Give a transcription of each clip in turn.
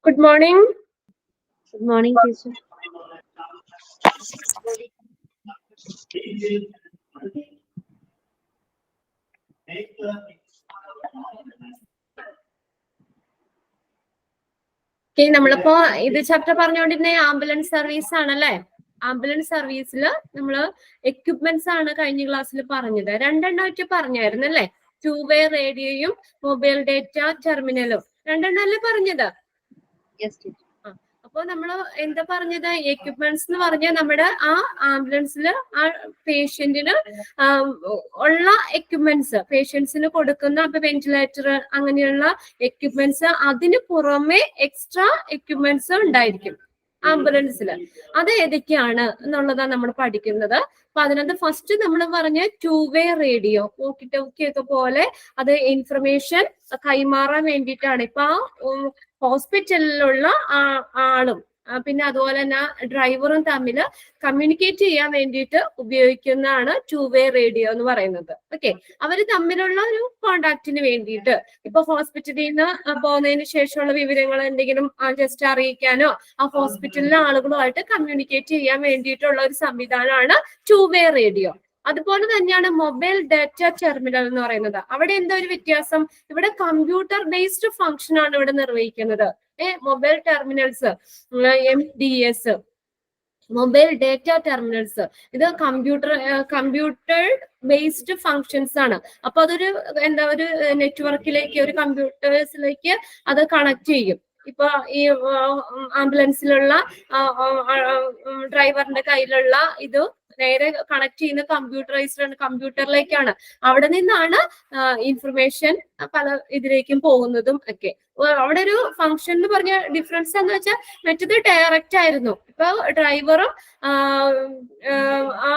Good morning. Good morning, teacher. Okay, നമ്മളിപ്പോ ഇത് chapter പറഞ്ഞുകൊണ്ടിരുന്ന ആംബുലൻസ് സർവീസ് ആണല്ലേ. ആംബുലൻസ് സർവീസിൽ നമ്മള് എക്യുപ്മെന്റ്സ് ആണ് കഴിഞ്ഞ ക്ലാസ്സിൽ പറഞ്ഞത്. രണ്ടെണ്ണമായിട്ട് പറഞ്ഞായിരുന്നു അല്ലേ. 2-way റേഡിയോയും മൊബൈൽ ഡേറ്റ ടെർമിനലും രണ്ടെണ്ണല്ലേ പറഞ്ഞത്. അപ്പൊ നമ്മള് എന്താ പറഞ്ഞത്, എക്യുപ്മെന്റ്സ് എന്ന് പറഞ്ഞാൽ നമ്മുടെ ആ ആംബുലൻസിൽ ആ പേഷ്യന്റിന് ഉള്ള എക്യുപ്മെന്റ്സ്, പേഷ്യൻസിന് കൊടുക്കുന്ന ഇപ്പൊ വെന്റിലേറ്റർ അങ്ങനെയുള്ള എക്യുപ്മെന്റ്സ്, അതിന് പുറമെ എക്സ്ട്രാ എക്യുപ്മെന്റ്സ് ഉണ്ടായിരിക്കും ആംബുലൻസിൽ. അത് ഏതൊക്കെയാണ് എന്നുള്ളതാണ് നമ്മൾ പഠിക്കുന്നത്. അപ്പൊ അതിനകത്ത് ഫസ്റ്റ് നമ്മൾ പറഞ്ഞ 2-way റേഡിയോ, വോക്കി ടോക്കി ഒക്കെ പോലെ അത് ഇൻഫർമേഷൻ കൈമാറാൻ വേണ്ടിയിട്ടാണ്. ഇപ്പൊ ആ ഹോസ്പിറ്റലിലുള്ള ആളും പിന്നെ അതുപോലെ തന്നെ ഡ്രൈവറും തമ്മിൽ കമ്മ്യൂണിക്കേറ്റ് ചെയ്യാൻ വേണ്ടിയിട്ട് ഉപയോഗിക്കുന്നതാണ് 2-way റേഡിയോ എന്ന് പറയുന്നത്. ഓക്കെ, അവര് തമ്മിലുള്ള ഒരു കോണ്ടാക്റ്റിന് വേണ്ടിയിട്ട്, ഇപ്പൊ ഹോസ്പിറ്റലിൽ നിന്ന് പോകുന്നതിന് ശേഷമുള്ള വിവരങ്ങൾ എന്തെങ്കിലും ജസ്റ്റ് അറിയിക്കാനോ ആ ഹോസ്പിറ്റലിലെ ആളുകളുമായിട്ട് കമ്മ്യൂണിക്കേറ്റ് ചെയ്യാൻ വേണ്ടിയിട്ടുള്ള ഒരു സംവിധാനമാണ് 2-way റേഡിയോ. അതുപോലെ തന്നെയാണ് മൊബൈൽ ഡാറ്റ ടെർമിനൽ എന്ന് പറയുന്നത്. അവിടെ എന്താ ഒരു വ്യത്യാസം, ഇവിടെ കമ്പ്യൂട്ടർ ബേസ്ഡ് ഫംഗ്ഷൻ ആണ് ഇവിടെ നിർവഹിക്കുന്നത്. Mobile terminals MDS, mobile data terminals, ഇത് കമ്പ്യൂട്ടർ ബേസ്ഡ് ഫങ്ഷൻസ് ആണ്. അപ്പൊ അതൊരു എന്താ ഒരു നെറ്റ്വർക്കിലേക്ക്, ഒരു കമ്പ്യൂട്ടേഴ്സിലേക്ക് അത് കണക്ട് ചെയ്യും. ഇപ്പൊ ഈ ആംബുലൻസിലുള്ള ഡ്രൈവറിന്റെ കയ്യിലുള്ള ഇത് നേരെ കണക്ട് ചെയ്യുന്ന കമ്പ്യൂട്ടറിലേക്കാണ്. അവിടെ നിന്നാണ് ഇൻഫർമേഷൻ പല ഇതിലേക്കും പോകുന്നതും ഒക്കെ. അവിടെ ഒരു ഫംഗ്ഷൻ എന്ന് പറഞ്ഞ ഡിഫറൻസ് എന്ന് വെച്ചാൽ മറ്റത് ഡയറക്റ്റ് ആയിരുന്നു. ഇപ്പൊ ഡ്രൈവറും ആ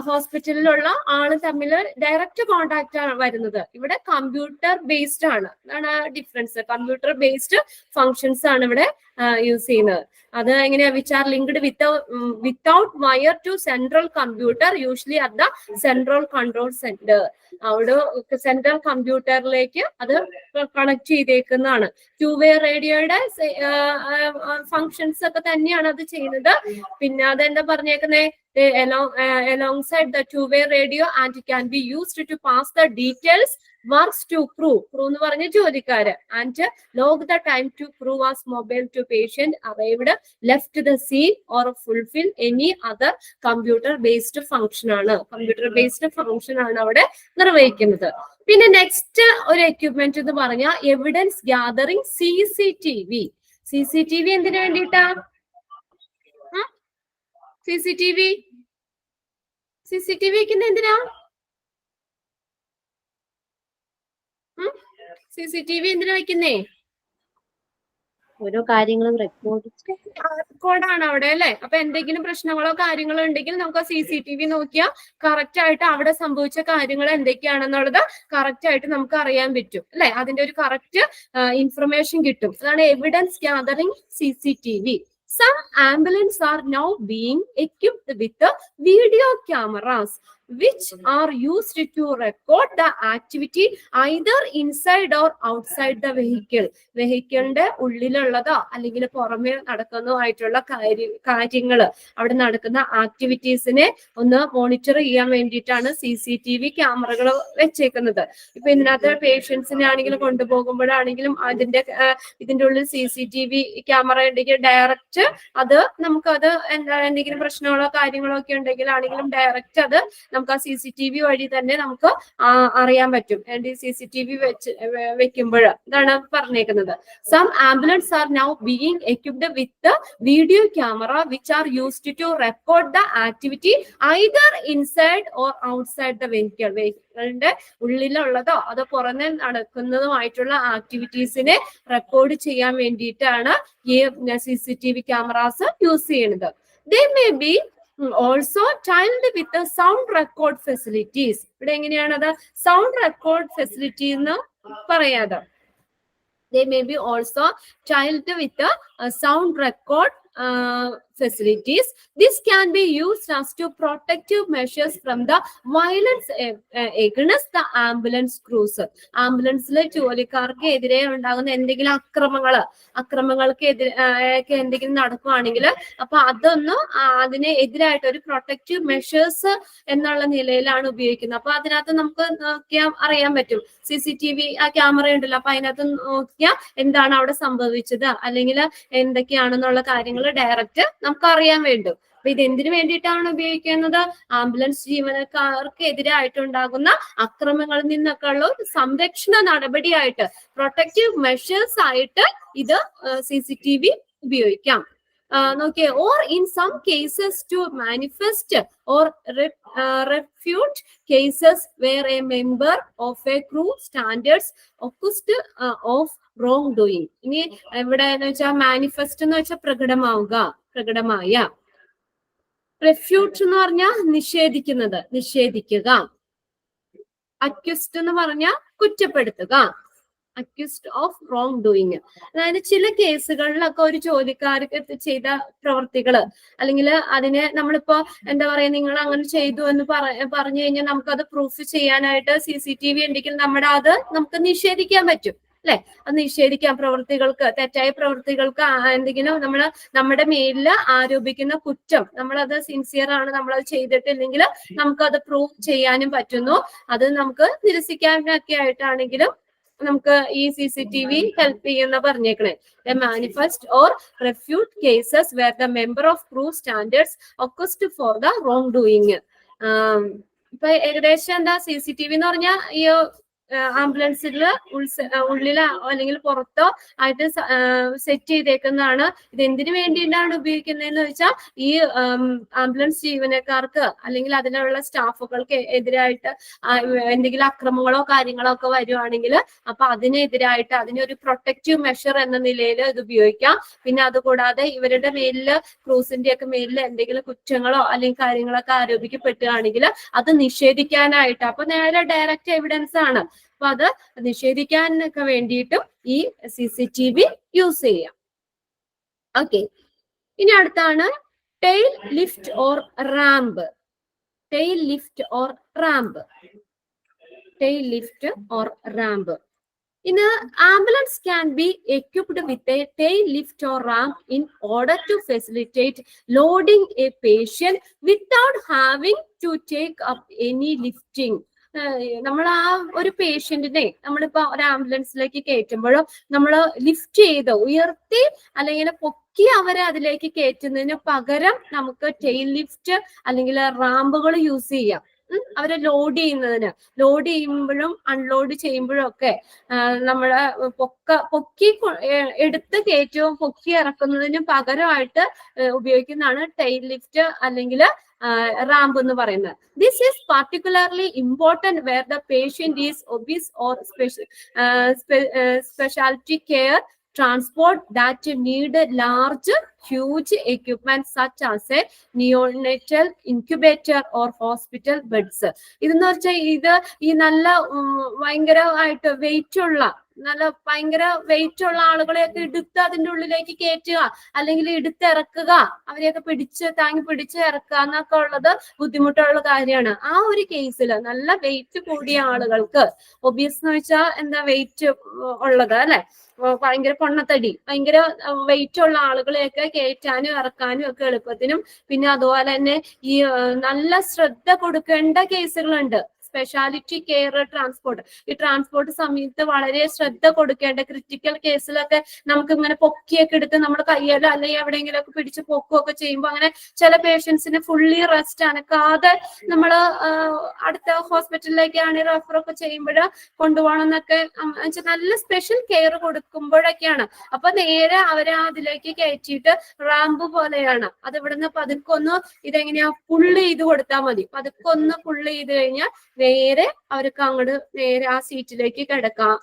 ഹോസ്പിറ്റലിലുള്ള ആളും തമ്മിൽ ഡയറക്റ്റ് കോണ്ടാക്ട് ആണ് വരുന്നത്. ഇവിടെ കമ്പ്യൂട്ടർ ബേസ്ഡ് ആണ്. അതാണ് ആ ഡിഫറൻസ്. കമ്പ്യൂട്ടർ ബേസ്ഡ് ഫങ്ഷൻസ് ആണ് ഇവിടെ യൂസ് ചെയ്യുന്നത്. അത് എങ്ങനെയാ, which are linked without wire to central computer, usually at the central control centre. അവിടെ സെൻട്രൽ കമ്പ്യൂട്ടറിലേക്ക് അത് കണക്ട് ചെയ്തേക്കുന്നതാണ്. 2-way റേഡിയോയുടെ ഫങ്ഷൻസ് ഒക്കെ തന്നെയാണ് അത് ചെയ്യുന്നത്. പിന്നെ അതെന്താ പറഞ്ഞേക്കുന്നത്, alongside the 2-way radio and can be used to pass the details works to crew എന്ന് പറഞ്ഞ ജോലിക്കാര്, and log the time to crew as mobile to patient arrived, left the scene or fulfill any other computer based function ആണ്. Computer based function ആണ് അവിടെ നിർവഹിക്കുന്നത്. പിന്നെ next ഒരു equipment എന്ന് പറഞ്ഞാൽ എവിഡൻസ് ഗ്യാതറിംഗ് CCTV. CCTV എന്തിനു വേണ്ടിയിട്ടാ? CCTV വെക്കുന്നത് എന്തിനാ? CCTV എന്തിനാ വെക്കുന്നേ? ഓരോ കാര്യങ്ങളും റെക്കോർഡാണ് അവിടെ അല്ലെ. അപ്പൊ എന്തെങ്കിലും പ്രശ്നങ്ങളോ കാര്യങ്ങളോ ഉണ്ടെങ്കിൽ നമുക്ക് CCTV നോക്കിയാൽ കറക്റ്റ് ആയിട്ട് അവിടെ സംഭവിച്ച കാര്യങ്ങൾ എന്തൊക്കെയാണെന്നുള്ളത് കറക്റ്റ് ആയിട്ട് നമുക്ക് അറിയാൻ പറ്റും അല്ലെ. അതിന്റെ ഒരു കറക്റ്റ് ഇൻഫർമേഷൻ കിട്ടും. അതാണ് evidence gathering CCTV. Some ambulances are now being equipped with video cameras which are used to record the activity either inside or outside the vehicle. വെഹിക്കിളിന്റെ ഉള്ളിലുള്ളതോ അല്ലെങ്കിൽ പുറമെ നടക്കുന്നതായിട്ടുള്ള കാര്യങ്ങൾ, അവിടെ നടക്കുന്ന ആക്ടിവിറ്റീസിനെ ഒന്ന് മോണിറ്റർ ചെയ്യാൻ വേണ്ടിയിട്ടാണ് CCTV ക്യാമറകൾ വെച്ചേക്കുന്നത്. ഇപ്പൊ ഇതിനകത്ത് പേഷ്യൻസിനെ ആണെങ്കിലും കൊണ്ടുപോകുമ്പോഴാണെങ്കിലും ഇതിന്റെ ഉള്ളിൽ CCTV ക്യാമറ ഉണ്ടെങ്കിൽ ഡയറക്റ്റ് അത് നമുക്കത് എന്തെങ്കിലും പ്രശ്നങ്ങളോ കാര്യങ്ങളോ ഒക്കെ ഉണ്ടെങ്കിലാണെങ്കിലും ഡയറക്റ്റ് അത് നമുക്ക് ആ CCTV വഴി തന്നെ നമുക്ക് അറിയാൻ പറ്റും. CCTV വെക്കുമ്പോൾ ഇതാണ് പറഞ്ഞേക്കുന്നത്. Some ambulances are now being equipped with the video camera which are used to record the activity either inside or outside the vehicle. വെഹിക്കിളിന്റെ ഉള്ളിലുള്ളതോ അത് പുറമെ നടക്കുന്നതുമായിട്ടുള്ള ആക്ടിവിറ്റീസിനെ റെക്കോർഡ് ചെയ്യാൻ വേണ്ടിയിട്ടാണ് ഈ CCTV ക്യാമറാസ് യൂസ് ചെയ്യുന്നത്. They may be also timed with the sound record facilities. ഇവിടെ എങ്ങനെയാണത് sound record facility എന്ന് പറയാതെ. They may be also timed with the sound record facilities. This can be used as to protective measures from the violence against the ambulance crews. ആംബുലൻസിലെ ജോലിക്കാർക്ക് എതിരെ ഉണ്ടാകുന്ന എന്തെങ്കിലും അക്രമങ്ങൾക്ക് എന്തെങ്കിലും നടക്കുകയാണെങ്കിൽ അപ്പൊ അതൊന്നും അതിനെ എതിരായിട്ട് ഒരു പ്രൊട്ടക്റ്റീവ് മെഷേഴ്സ് എന്നുള്ള നിലയിലാണ് ഉപയോഗിക്കുന്നത്. അപ്പൊ അതിനകത്ത് നമുക്ക് നോക്കിയാൽ അറിയാൻ പറ്റും. CCTV ആ ക്യാമറ ഉണ്ടല്ലോ, അപ്പൊ അതിനകത്ത് നോക്കിയാൽ എന്താണ് അവിടെ സംഭവിച്ചത് അല്ലെങ്കിൽ എന്തൊക്കെയാണെന്നുള്ള കാര്യങ്ങൾ ഡയറക്റ്റ് നമുക്ക് അറിയാൻ വേണ്ടും. അപ്പൊ ഇത് എന്തിനു വേണ്ടിയിട്ടാണ് ഉപയോഗിക്കുന്നത്? ആംബുലൻസ് ജീവനക്കാർക്ക് എതിരായിട്ടുണ്ടാകുന്ന അക്രമങ്ങളിൽ നിന്നൊക്കെ ഉള്ള ഒരു സംരക്ഷണ നടപടിയായിട്ട്, പ്രൊട്ടക്റ്റീവ് മെഷേഴ്സ് ആയിട്ട് ഇത് CCTV ഉപയോഗിക്കാം. നോക്കിയേ, or in some cases to manifest or refute cases where a member of a crew standards accused of wrong doing. ഇനി ഇവിടെ എന്ന് വെച്ചാൽ മാനിഫെസ്റ്റ് എന്ന് വെച്ചാൽ പ്രകടമായ. refute എന്ന് പറഞ്ഞാൽ നിഷേധിക്കുക. accused എന്ന് പറഞ്ഞാൽ കുറ്റപ്പെടുത്തുക. Accused of wrong doing. അതായത് ചില കേസുകളിലൊക്കെ ഒരു ജോലിക്കാർക്ക് ചെയ്ത പ്രവർത്തികള് അല്ലെങ്കിൽ അതിനെ നമ്മളിപ്പോ എന്താ പറയാ, നിങ്ങൾ അങ്ങനെ ചെയ്തു എന്ന് പറഞ്ഞു കഴിഞ്ഞാൽ നമുക്കത് പ്രൂഫ് ചെയ്യാനായിട്ട് CCTV ഉണ്ടെങ്കിൽ അത് നമുക്ക് നിഷേധിക്കാൻ പറ്റും അല്ലെ? അത് നിഷേധിക്കാം. തെറ്റായ പ്രവൃത്തികൾക്ക് എന്തെങ്കിലും നമ്മുടെ മേലിൽ ആരോപിക്കുന്ന കുറ്റം നമ്മളത് സിൻസിയർ ആണ്, നമ്മളത് ചെയ്തിട്ടില്ലെങ്കിൽ നമുക്കത് പ്രൂവ് ചെയ്യാനും പറ്റുന്നു. അത് നമുക്ക് നിരസിക്കാനൊക്കെ ആയിട്ടാണെങ്കിലും നമുക്ക് ഈ CCTV ഹെൽപ്പ് ചെയ്യുന്ന പറഞ്ഞേക്കണേ. Manifest or refute cases where the member of crew standards accused for the wrong doing. ഇപ്പൊ ഏകദേശം എന്താ CCTV എന്ന് പറഞ്ഞാൽ ഈ ആംബുലൻസില് ഉള്ളിലോ അല്ലെങ്കിൽ പുറത്തോ ആയിട്ട് സെറ്റ് ചെയ്തേക്കുന്നതാണ്. ഇത് എന്തിനു വേണ്ടിയിട്ടാണ് ഉപയോഗിക്കുന്നതെന്ന് വെച്ചാൽ ഈ ആംബുലൻസ് ജീവനക്കാർക്ക് അല്ലെങ്കിൽ അതിലുള്ള സ്റ്റാഫുകൾക്ക് എതിരായിട്ട് എന്തെങ്കിലും അക്രമങ്ങളോ കാര്യങ്ങളോ ഒക്കെ വരുവാണെങ്കിൽ അപ്പൊ അതിനെതിരായിട്ട് അതിനൊരു പ്രൊട്ടക്റ്റീവ് മെഷർ എന്ന നിലയിൽ ഇത് ഉപയോഗിക്കാം. പിന്നെ അതുകൂടാതെ ഇവരുടെ മേലില് ക്രൂസിന്റെ ഒക്കെ മേലിൽ എന്തെങ്കിലും കുറ്റങ്ങളോ അല്ലെങ്കിൽ കാര്യങ്ങളൊക്കെ ആരോപിക്കപ്പെടുകയാണെങ്കിൽ അത് നിഷേധിക്കാനായിട്ട്, അപ്പൊ നേരെ ഡയറക്റ്റ് എവിഡൻസ് ആണ്. അപ്പൊ അത് നിഷേധിക്കാനൊക്കെ വേണ്ടിയിട്ടും ഈ CCTV യൂസ് ചെയ്യാം. ഓക്കെ, ഇനി അടുത്താണ് tail lift or ramp. In an ambulance can be equipped with a tail lift or ramp in order to facilitate loading a patient without having to take up any lifting. നമ്മൾ ആ ഒരു പേഷ്യന്റിനെ നമ്മളിപ്പോ ഒരു ആംബുലൻസിലേക്ക് കയറ്റുമ്പോഴോ നമ്മൾ lift ചെയ്ത് ഉയർത്തി അല്ലെങ്കിൽ പൊക്കി അവരെ അതിലേക്ക് കയറ്റുന്നതിന് പകരം നമുക്ക് ടെയിൽ ലിഫ്റ്റ് അല്ലെങ്കിൽ റാമ്പുകൾ യൂസ് ചെയ്യാം. അവരെ ലോഡ് ചെയ്യുമ്പോഴും അൺലോഡ് ചെയ്യുമ്പോഴും ഒക്കെ നമ്മള് പൊക്കി എടുത്ത് കയറ്റവും പൊക്കി ഇറക്കുന്നതിന് പകരമായിട്ട് ഉപയോഗിക്കുന്നതാണ് ടെയിൽ ലിഫ്റ്റ് അല്ലെങ്കിൽ റാമ്പ് എന്ന് പറയുന്നത്. This is particularly important where the patient is obese or specialty care transport that need large huge equipment such as a neonatal incubator or hospital beds. ഇതെന്ന് വെച്ചാൽ ഈ നല്ല ഭയങ്കരമായിട്ട് ഭയങ്കര വെയിറ്റ് ഉള്ള ആളുകളെയൊക്കെ എടുത്ത് അതിന്റെ ഉള്ളിലേക്ക് കയറ്റുക അല്ലെങ്കിൽ എടുത്തിറക്കുക, അവരെയൊക്കെ താങ്ങി പിടിച്ച് ഇറക്കുക എന്നൊക്കെ ഉള്ളത് ബുദ്ധിമുട്ടുള്ള കാര്യമാണ്. ആ ഒരു കേസിൽ നല്ല വെയിറ്റ് കൂടിയ ആളുകൾക്ക്, ഒബീസ് എന്ന് വെച്ചാൽ എന്താ വെയിറ്റ് ഉള്ളത് അല്ലെ, ഭയങ്കര പൊണ്ണത്തടി, ഭയങ്കര വെയിറ്റ് ഉള്ള ആളുകളെയൊക്കെ കയറ്റാനും ഇറക്കാനും ഒക്കെ എളുപ്പത്തിനും, പിന്നെ അതുപോലെ തന്നെ ഈ നല്ല ശ്രദ്ധ കൊടുക്കേണ്ട കേസുകളുണ്ട്. സ്പെഷ്യാലിറ്റി കെയർ ട്രാൻസ്പോർട്ട്, ഈ ട്രാൻസ്പോർട്ട് സമയത്ത് വളരെ ശ്രദ്ധ കൊടുക്കേണ്ട ക്രിട്ടിക്കൽ കേസിലൊക്കെ നമുക്ക് ഇങ്ങനെ പൊക്കിയൊക്കെ എടുത്ത് നമ്മുടെ കയ്യിലോ അല്ലെങ്കിൽ എവിടെയെങ്കിലും ഒക്കെ പിടിച്ച് പൊക്കുകയൊക്കെ ചെയ്യുമ്പോൾ അങ്ങനെ ചില പേഷ്യൻസിന് ഫുള്ളി റെസ്റ്റ് അനക്കാതെ നമ്മൾ അടുത്ത ഹോസ്പിറ്റലിലേക്കാണ് റെഫർ ഒക്കെ ചെയ്യുമ്പോൾ കൊണ്ടുപോകണം എന്നൊക്കെ നല്ല സ്പെഷ്യൽ കെയർ കൊടുക്കുമ്പോഴൊക്കെയാണ്. അപ്പൊ നേരെ അവരെ അതിലേക്ക് കയറ്റിയിട്ട് റാമ്പ് പോലെയാണ് അത്. ഇവിടുന്ന് പതുക്കൊന്ന് ഇതെങ്ങനെയാ പുള്ള് ചെയ്ത് കൊടുത്താൽ മതി. പതുക്കൊന്ന് പുള്ള് ചെയ്ത് കഴിഞ്ഞാൽ നേരെ അവർക്ക് അങ്ങോട്ട് നേരെ ആ സീറ്റിലേക്ക് കിടക്കാം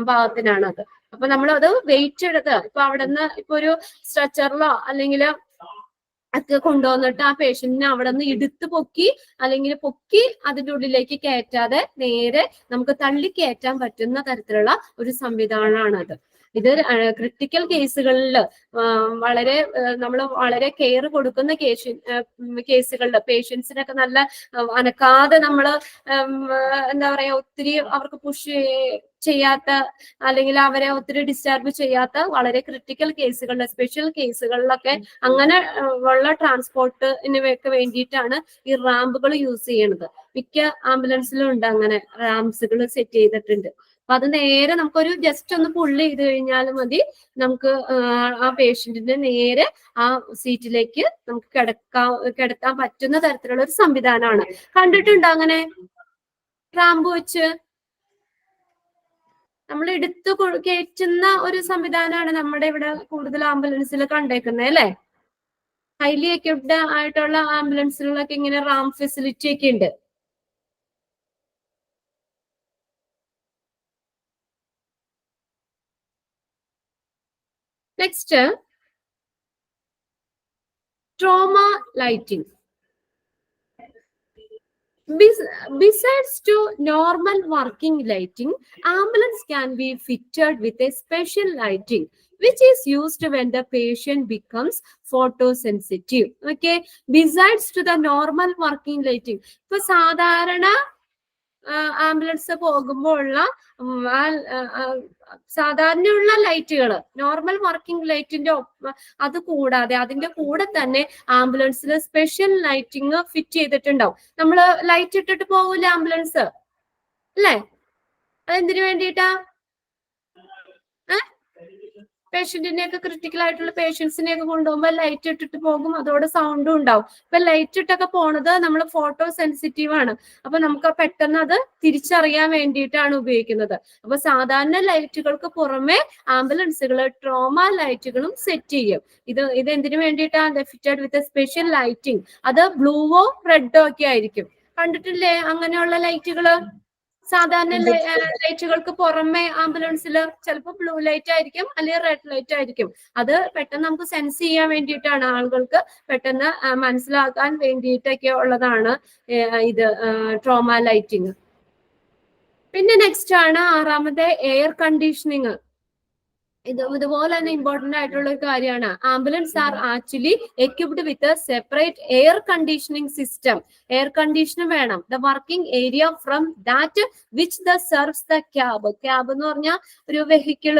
പാകത്തിനാണ് അത്. അപ്പൊ നമ്മളത് വെയിറ്റ് എടുത്ത് ഇപ്പൊ അവിടെ നിന്ന് ഇപ്പൊ ഒരു സ്ട്രെച്ചറിലോ അല്ലെങ്കിൽ ഒക്കെ കൊണ്ടുവന്നിട്ട് ആ പേഷ്യന്റിനെ അവിടെ നിന്ന് എടുത്ത് പൊക്കി അല്ലെങ്കിൽ പൊക്കി അതിന്റെ ഉള്ളിലേക്ക് കയറ്റാതെ നേരെ നമുക്ക് തള്ളി കയറ്റാൻ പറ്റുന്ന തരത്തിലുള്ള ഒരു സംവിധാനമാണ് അത്. ഇത് ക്രിട്ടിക്കൽ കേസുകളിൽ വളരെ നമ്മൾ വളരെ കെയർ കൊടുക്കുന്ന കേസുകളിൽ പേഷ്യൻസിനൊക്കെ നല്ല അനക്കാതെ നമ്മൾ എന്താ പറയാ ഒത്തിരി അവർക്ക് പുഷ് ചെയ്യാത്ത അല്ലെങ്കിൽ അവരെ ഒത്തിരി ഡിസ്റ്റർബ് ചെയ്യാത്ത വളരെ ക്രിട്ടിക്കൽ കേസുകളിൽ സ്പെഷ്യൽ കേസുകളിലൊക്കെ അങ്ങനെ ഉള്ള ട്രാൻസ്പോർട്ടിനൊക്കെ വേണ്ടിയിട്ടാണ് ഈ റാമ്പുകൾ യൂസ് ചെയ്യണത്. മിക്ക ആംബുലൻസിലും ഉണ്ട് അങ്ങനെ റാംസുകൾ സെറ്റ് ചെയ്തിട്ടുണ്ട്. അപ്പൊ അത് നേരെ നമുക്കൊരു ജസ്റ്റ് ഒന്ന് പുള്ളി ചെയ്ത് കഴിഞ്ഞാൽ മതി, നമുക്ക് ആ പേഷ്യന്റിന്റെ നേരെ ആ സീറ്റിലേക്ക് നമുക്ക് കിടത്താൻ പറ്റുന്ന തരത്തിലുള്ള ഒരു സംവിധാനമാണ്. കണ്ടിട്ടുണ്ടോ അങ്ങനെ റാമ്പ് വെച്ച് നമ്മൾ എടുത്തു കയറ്റുന്ന ഒരു സംവിധാനമാണ് നമ്മുടെ ഇവിടെ കൂടുതൽ ആംബുലൻസിൽ കണ്ടേക്കുന്നത് അല്ലെ? ഹൈലി എക്യുപ്ഡ് ആയിട്ടുള്ള ആംബുലൻസുകളിലൊക്കെ ഇങ്ങനെ റാം ഫെസിലിറ്റി ഒക്കെ ഉണ്ട്. Next, trauma lighting. Besides to normal working lighting, ambulance can be fitted with a special lighting which is used when the patient becomes photosensitive. Okay, besides to the normal working lighting, ഇപ്പൊ സാധാരണ ambulance പോകുമ്പോൾ ഉള്ള സാധാരണയുള്ള ലൈറ്റുകൾ, normal working ലൈറ്റിന്റെ അത് കൂടാതെ അതിന്റെ കൂടെ തന്നെ ആംബുലൻസിൽ സ്പെഷ്യൽ ലൈറ്റിംഗ് ഫിറ്റ് ചെയ്തിട്ടുണ്ടാവും. നമ്മള് ലൈറ്റ് ഇട്ടിട്ട് പോകൂല ആംബുലൻസ് അല്ലേ? അതെന്തിനു വേണ്ടിയിട്ടാ? പേഷ്യന്റിനെയൊക്കെ ക്രിട്ടിക്കൽ ആയിട്ടുള്ള പേഷ്യൻസിനെയൊക്കെ കൊണ്ടുപോകുമ്പോൾ ലൈറ്റ് ഇട്ടിട്ട് പോകും, അതോടെ സൗണ്ടും ഉണ്ടാവും. ഇപ്പൊ ലൈറ്റ് ഇട്ടൊക്കെ പോണത് നമ്മൾ ഫോട്ടോ സെൻസിറ്റീവ് ആണ്, അപ്പൊ നമുക്ക് പെട്ടെന്ന് അത് തിരിച്ചറിയാൻ വേണ്ടിയിട്ടാണ് ഉപയോഗിക്കുന്നത്. അപ്പൊ സാധാരണ ലൈറ്റുകൾക്ക് പുറമെ ആംബുലൻസുകൾ ട്രോമ ലൈറ്റുകളും സെറ്റ് ചെയ്യും. ഇത് എന്തിനു വേണ്ടിയിട്ടാണ്? Fitted with special lighting. അത് ബ്ലൂവോ റെഡോ ഒക്കെ ആയിരിക്കും. കണ്ടിട്ടില്ലേ അങ്ങനെയുള്ള ലൈറ്റുകള്? സാധാരണ ലൈറ്റുകൾക്ക് പുറമെ ആംബുലൻസിൽ ചിലപ്പോൾ ബ്ലൂ ലൈറ്റ് ആയിരിക്കും അല്ലെങ്കിൽ റെഡ് ലൈറ്റ് ആയിരിക്കും. അത് പെട്ടെന്ന് നമുക്ക് സെൻസ് ചെയ്യാൻ വേണ്ടിയിട്ടാണ്, ആളുകൾക്ക് പെട്ടെന്ന് മനസ്സിലാക്കാൻ വേണ്ടിയിട്ടൊക്കെ ഉള്ളതാണ് ഇത് ട്രോമ ലൈറ്റിംഗ്. പിന്നെ നെക്സ്റ്റ് ആണ് ആറാമത്തെ എയർ കണ്ടീഷനിങ്. ഇതുപോലെ തന്നെ ഇമ്പോർട്ടന്റ് ആയിട്ടുള്ള ഒരു കാര്യമാണ്. Ambulance are actually equipped with separate air conditioning system. Air കണ്ടീഷനും വേണം. The working area from that which the serves the cab. Cab എന്ന് പറഞ്ഞാൽ ഒരു വെഹിക്കിൾ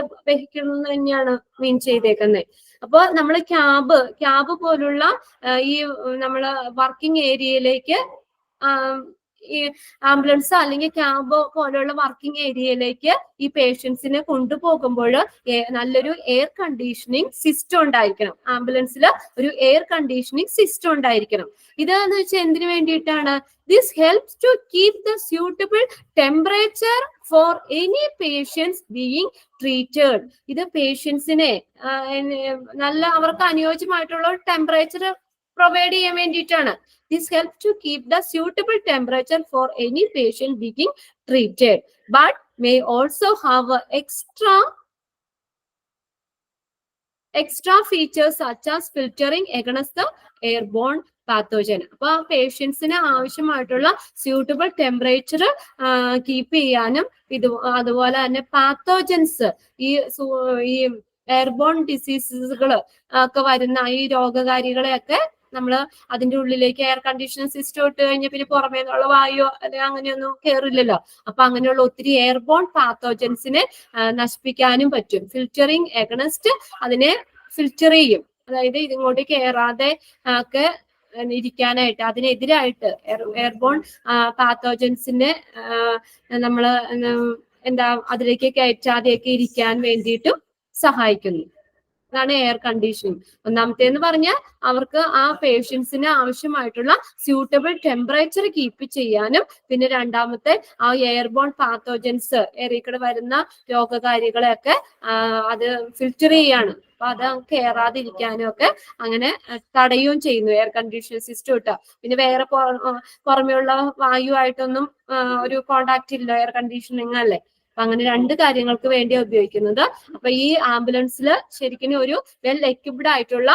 തന്നെയാണ് മീൻ ചെയ്തേക്കുന്നത്. അപ്പൊ നമ്മൾ ക്യാബ് പോലുള്ള ഈ നമ്മള് വർക്കിംഗ് ഏരിയയിലേക്ക് ഈ ആംബുലൻസ് അല്ലെങ്കിൽ ക്യാബ് പോലെയുള്ള വർക്കിംഗ് ഏരിയയിലേക്ക് ഈ പേഷ്യൻസിനെ കൊണ്ടുപോകുമ്പോൾ നല്ലൊരു എയർ കണ്ടീഷനിങ് സിസ്റ്റം ഉണ്ടായിരിക്കണം. ആംബുലൻസിൽ ഒരു എയർ കണ്ടീഷനിങ് സിസ്റ്റം ഉണ്ടായിരിക്കണം. ഇതെന്ന് വെച്ചാൽ എന്തിനു വേണ്ടിയിട്ടാണ്? This helps to keep the suitable temperature for any patients being treated. ഇത് പേഷ്യൻസിനെ നല്ല അവർക്ക് അനുയോജ്യമായിട്ടുള്ള ടെമ്പറേച്ചർ പ്രൊവൈഡ് ചെയ്യാൻ വേണ്ടിയിട്ടാണ്. This helps to keep the suitable temperature for any patient being treated, but may also have extra features such as filtering against the airborne pathogen. അപ്പൊ പേഷ്യൻസിന് ആവശ്യമായിട്ടുള്ള സ്യൂട്ടബിൾ ടെമ്പറേച്ചർ കീപ്പ് ചെയ്യാനും അതുപോലെ തന്നെ പാത്തോജൻസ്, ഈ airborne ഡിസീസുകൾ ഒക്കെ വരുന്ന ഈ രോഗകാരികളെയൊക്കെ നമ്മൾ അതിന്റെ ഉള്ളിലേക്ക് എയർ കണ്ടീഷണർ സിസ്റ്റം ഇട്ട് കഴിഞ്ഞാൽ പിന്നെ പുറമേ നിന്നുള്ള വായു അല്ലെങ്കിൽ അങ്ങനെയൊന്നും കയറില്ലല്ലോ. അപ്പൊ അങ്ങനെയുള്ള ഒത്തിരി എയർബോൺ പാത്തോജൻസിനെ നശിപ്പിക്കാനും പറ്റും. ഫിൽറ്ററിങ് എഗണസ്റ്റ് അതിനെ ഫിൽറ്റർ ചെയ്യും. അതായത് ഇതിങ്ങോട്ട് കയറാതെ ഒക്കെ ഇരിക്കാനായിട്ട്, അതിനെതിരായിട്ട് എയർബോൺ പാത്തോജൻസിനെ നമ്മൾ അതിലേക്ക് കയറ്റാതെയൊക്കെ ഇരിക്കാൻ വേണ്ടിയിട്ടും സഹായിക്കുന്നു. അതാണ് എയർ കണ്ടീഷനിങ്. ഒന്നാമത്തേന്ന് പറഞ്ഞാൽ അവർക്ക് ആ പേഷ്യൻസിന് ആവശ്യമായിട്ടുള്ള സ്യൂട്ടബിൾ ടെമ്പറേച്ചർ കീപ്പ് ചെയ്യാനും, പിന്നെ രണ്ടാമത്തെ ആ എയർബോൺ പാത്തോജൻസ് ഏറിക്കൂടെ വരുന്ന രോഗകാരികളെയൊക്കെ അത് ഫിൽറ്റർ ചെയ്യാണ്. അപ്പൊ അത് കയറാതിരിക്കാനും ഒക്കെ അങ്ങനെ തടയുകയും ചെയ്യുന്നു എയർ കണ്ടീഷണർ സിസ്റ്റം ഇട്ട. പിന്നെ വേറെ പുറമെയുള്ള വായുവായിട്ടൊന്നും ഒരു കോണ്ടാക്ട് ഇല്ല എയർ കണ്ടീഷനിങ് അല്ലേ. അപ്പൊ അങ്ങനെ രണ്ട് കാര്യങ്ങൾക്ക് വേണ്ടിയാണ് ഉപയോഗിക്കുന്നത്. അപ്പൊ ഈ ആംബുലൻസിൽ ശരിക്കും ഒരു വെൽ എക്യുപ്ഡ് ആയിട്ടുള്ള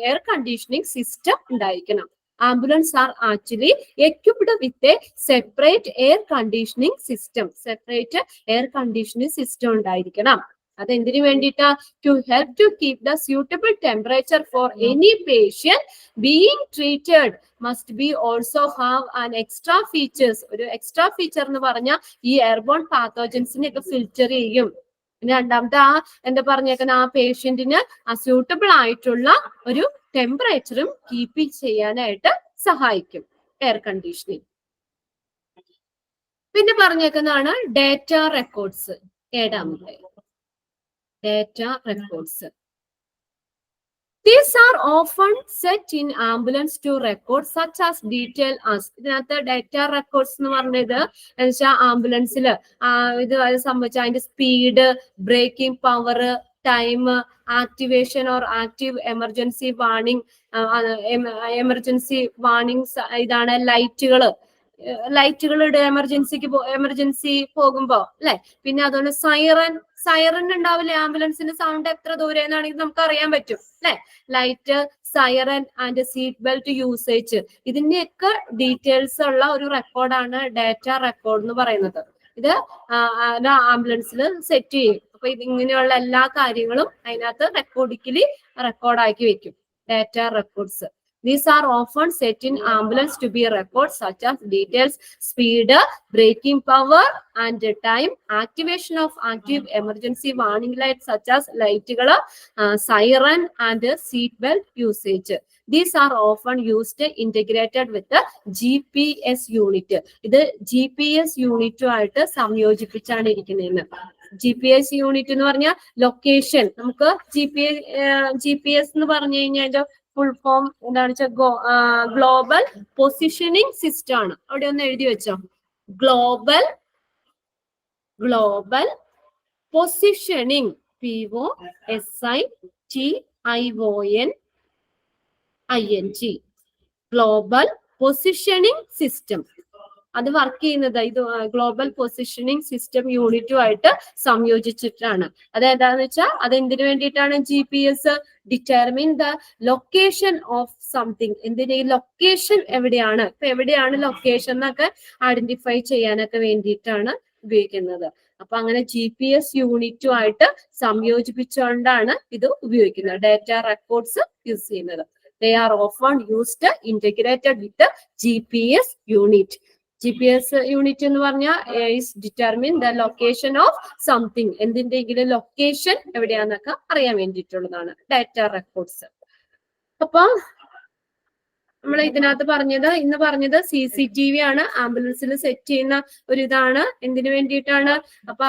എയർ കണ്ടീഷനിങ് സിസ്റ്റം ഉണ്ടായിരിക്കണം. Ambulance are actually equipped with a separate air conditioning system. Separate air conditioning system ഉണ്ടായിരിക്കണം. അതെന്തിനു വേണ്ടിയിട്ടാ? To help to keep the suitable temperature for any patient being treated must be also have an extra features. ഒരു extra feature എന്ന് പറഞ്ഞാൽ ഈ airborne പാത്തോജൻസിനെ ഒക്കെ filter ചെയ്യും. പിന്നെ രണ്ടാമത്തെ എന്താ പറഞ്ഞേക്കുന്ന ആ പേഷ്യന്റിന് സ്യൂട്ടബിൾ ആയിട്ടുള്ള ഒരു ടെമ്പറേച്ചറും കീപ്പ് ചെയ്യാനായിട്ട് സഹായിക്കും എയർ കണ്ടീഷനിങ്. പിന്നെ പറഞ്ഞേക്കുന്നതാണ് ഡേറ്റ റെക്കോർഡ്സ്. ഏഴാമത്തെ data records. These are often set in ambulance to record such as detail as. ഇതിനകത്ത് ഡേറ്റ റെക്കോർഡ്സ് എന്ന് പറഞ്ഞത് എന്ന് വെച്ചാൽ ആംബുലൻസിൽ ഇത് സംബന്ധിച്ച അതിന്റെ speed, braking power, time, activation or active emergency warning, emergency warnings, ഇതാണ് ലൈറ്റുകൾ ഇടുക എമർജൻസി പോകുമ്പോ അല്ലെ. പിന്നെ അതുകൊണ്ട് സൈറൻ ഉണ്ടാവില്ലേ ആംബുലൻസിന്റെ സൗണ്ട് എത്ര ദൂരെ എന്നാണെങ്കിൽ നമുക്ക് അറിയാൻ പറ്റും അല്ലെ. Light, siren and seat belt usage, ഇതിന്റെയൊക്കെ ഡീറ്റെയിൽസ് ഉള്ള ഒരു റെക്കോർഡാണ് ഡേറ്റ റെക്കോർഡ് എന്ന് പറയുന്നത്. ഇത് ആംബുലൻസിൽ സെറ്റ് ചെയ്യും. അപ്പൊ ഇതിങ്ങനെയുള്ള എല്ലാ കാര്യങ്ങളും അതിനകത്ത് റെക്കോർഡാക്കി വെക്കും. Data records. These are often set in ambulance to be records such as details, speed, braking power and time, activation of active emergency warning lights such as lightകൾ, siren and seat belt usage. These are often used integrated with the GPS unit. ഇത് GPS യൂണിറ്റുമായിട്ട് സംയോജിപ്പിച്ചാണ് ഇരിക്കുന്നതെന്ന്. GPS unit എന്ന് പറഞ്ഞാൽ location. നമുക്ക് GPS എന്ന് പറഞ്ഞു കഴിഞ്ഞാൽ full form എന്താണെന്ന് വെച്ചാൽ global positioning system ആണ്. അവിടെ ഒന്ന് എഴുതി വെച്ചോ. Global positioning, POSITIONING, global positioning system. അത് വർക്ക് ചെയ്യുന്നത് ഇത് ഗ്ലോബൽ പൊസിഷനിങ് സിസ്റ്റം യൂണിറ്റുമായിട്ട് സംയോജിച്ചിട്ടാണ്. അതെന്താന്ന് വെച്ചാൽ അതെന്തിനു വേണ്ടിയിട്ടാണ്? GPS determine the location of something. എന്തിന്? ലൊക്കേഷൻ എവിടെയാണ്, ഇപ്പൊ എവിടെയാണ് ലൊക്കേഷൻ എന്നൊക്കെ ഐഡന്റിഫൈ ചെയ്യാനൊക്കെ വേണ്ടിയിട്ടാണ് ഉപയോഗിക്കുന്നത്. അപ്പൊ അങ്ങനെ GPS യൂണിറ്റുമായിട്ട് സംയോജിപ്പിച്ചുകൊണ്ടാണ് ഇത് ഉപയോഗിക്കുന്നത്, ഡേറ്റ റെക്കോർഡ്സ് യൂസ് ചെയ്യുന്നത്. They are often used integrated with the GPS unit. GPS unit എന്ന് പറഞ്ഞാൽ is determine the location of something. എന്തിന്റെങ്കിലും ലൊക്കേഷൻ എവിടെയാന്നൊക്കെ അറിയാൻ വേണ്ടിയിട്ടുള്ളതാണ് ഡാറ്റ റെക്കോർഡ്സ്. അപ്പൊ നമ്മൾ ഇതിനകത്ത് ഇന്ന് പറഞ്ഞത് CCTV ആണ്. ആംബുലൻസിൽ സെറ്റ് ചെയ്യുന്ന ഒരു ഇതാണ്. എന്തിനു വേണ്ടിയിട്ടാണ്? അപ്പൊ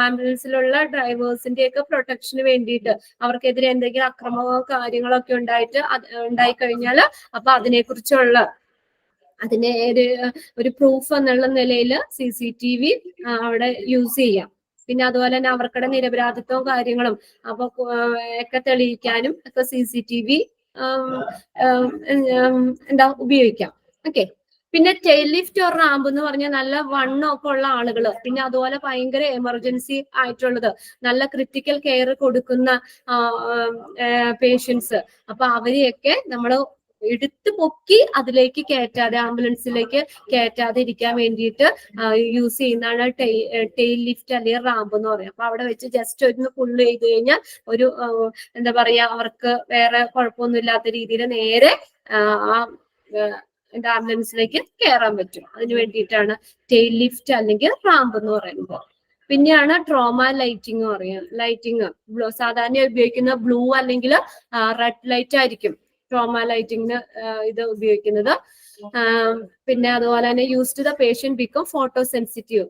ആംബുലൻസിലുള്ള ഡ്രൈവേഴ്സിന്റെ ഒക്കെ പ്രൊട്ടക്ഷന് വേണ്ടിയിട്ട്, അവർക്കെതിരെ എന്തെങ്കിലും അക്രമമോ കാര്യങ്ങളൊക്കെ ഉണ്ടായി കഴിഞ്ഞാൽ അപ്പൊ അതിനെക്കുറിച്ചുള്ള അതിനെ ഒരു പ്രൂഫ് എന്നുള്ള നിലയിൽ CCTV അവിടെ യൂസ് ചെയ്യാം. പിന്നെ അതുപോലെ തന്നെ അവർക്കുടെ നിരപരാധിത്വവും കാര്യങ്ങളും അപ്പൊ ഒക്കെ തെളിയിക്കാനും ഒക്കെ CCTV ഉപയോഗിക്കാം. ഓക്കെ. പിന്നെ ടെയിൽ ലിഫ്റ്റ് ഓർ റാമ്പ് എന്ന് പറഞ്ഞാൽ നല്ല വണ്ണമൊക്കെ ഉള്ള ആളുകള്, പിന്നെ അതുപോലെ ഭയങ്കര എമർജൻസി ആയിട്ടുള്ളത്, നല്ല ക്രിട്ടിക്കൽ കെയർ കൊടുക്കുന്ന പേഷ്യൻസ്, അപ്പൊ അവരെയൊക്കെ നമ്മൾ എടുത്തു പൊക്കി അതിലേക്ക് ആംബുലൻസിലേക്ക് കയറ്റാതെ ഇരിക്കാൻ വേണ്ടിയിട്ട് യൂസ് ചെയ്യുന്നതാണ് ടെയിൽ ലിഫ്റ്റ് അല്ലെങ്കിൽ റാമ്പ് എന്ന് പറയും. അപ്പൊ അവിടെ വെച്ച് ജസ്റ്റ് ഒന്ന് പുള്ള് ചെയ്ത് കഴിഞ്ഞാൽ ഒരു എന്താ പറയാ, അവർക്ക് വേറെ കുഴപ്പമൊന്നും ഇല്ലാത്ത രീതിയിൽ നേരെ ആംബുലൻസിലേക്ക് കയറാൻ പറ്റും. അതിന് വേണ്ടിയിട്ടാണ് ടെയിൽ ലിഫ്റ്റ് അല്ലെങ്കിൽ റാമ്പ് എന്ന് പറയുന്നത്. പിന്നെയാണ് ട്രോമ ലൈറ്റിംഗ് പറയാം. ലൈറ്റിംഗ് സാധാരണ ഉപയോഗിക്കുന്ന ബ്ലൂ അല്ലെങ്കിൽ റെഡ് ലൈറ്റ് ആയിരിക്കും ട്രോമ ലൈറ്റിംഗിന് ഇത് ഉപയോഗിക്കുന്നത്. പിന്നെ അതുപോലെ തന്നെ used the patient become photo sensitive.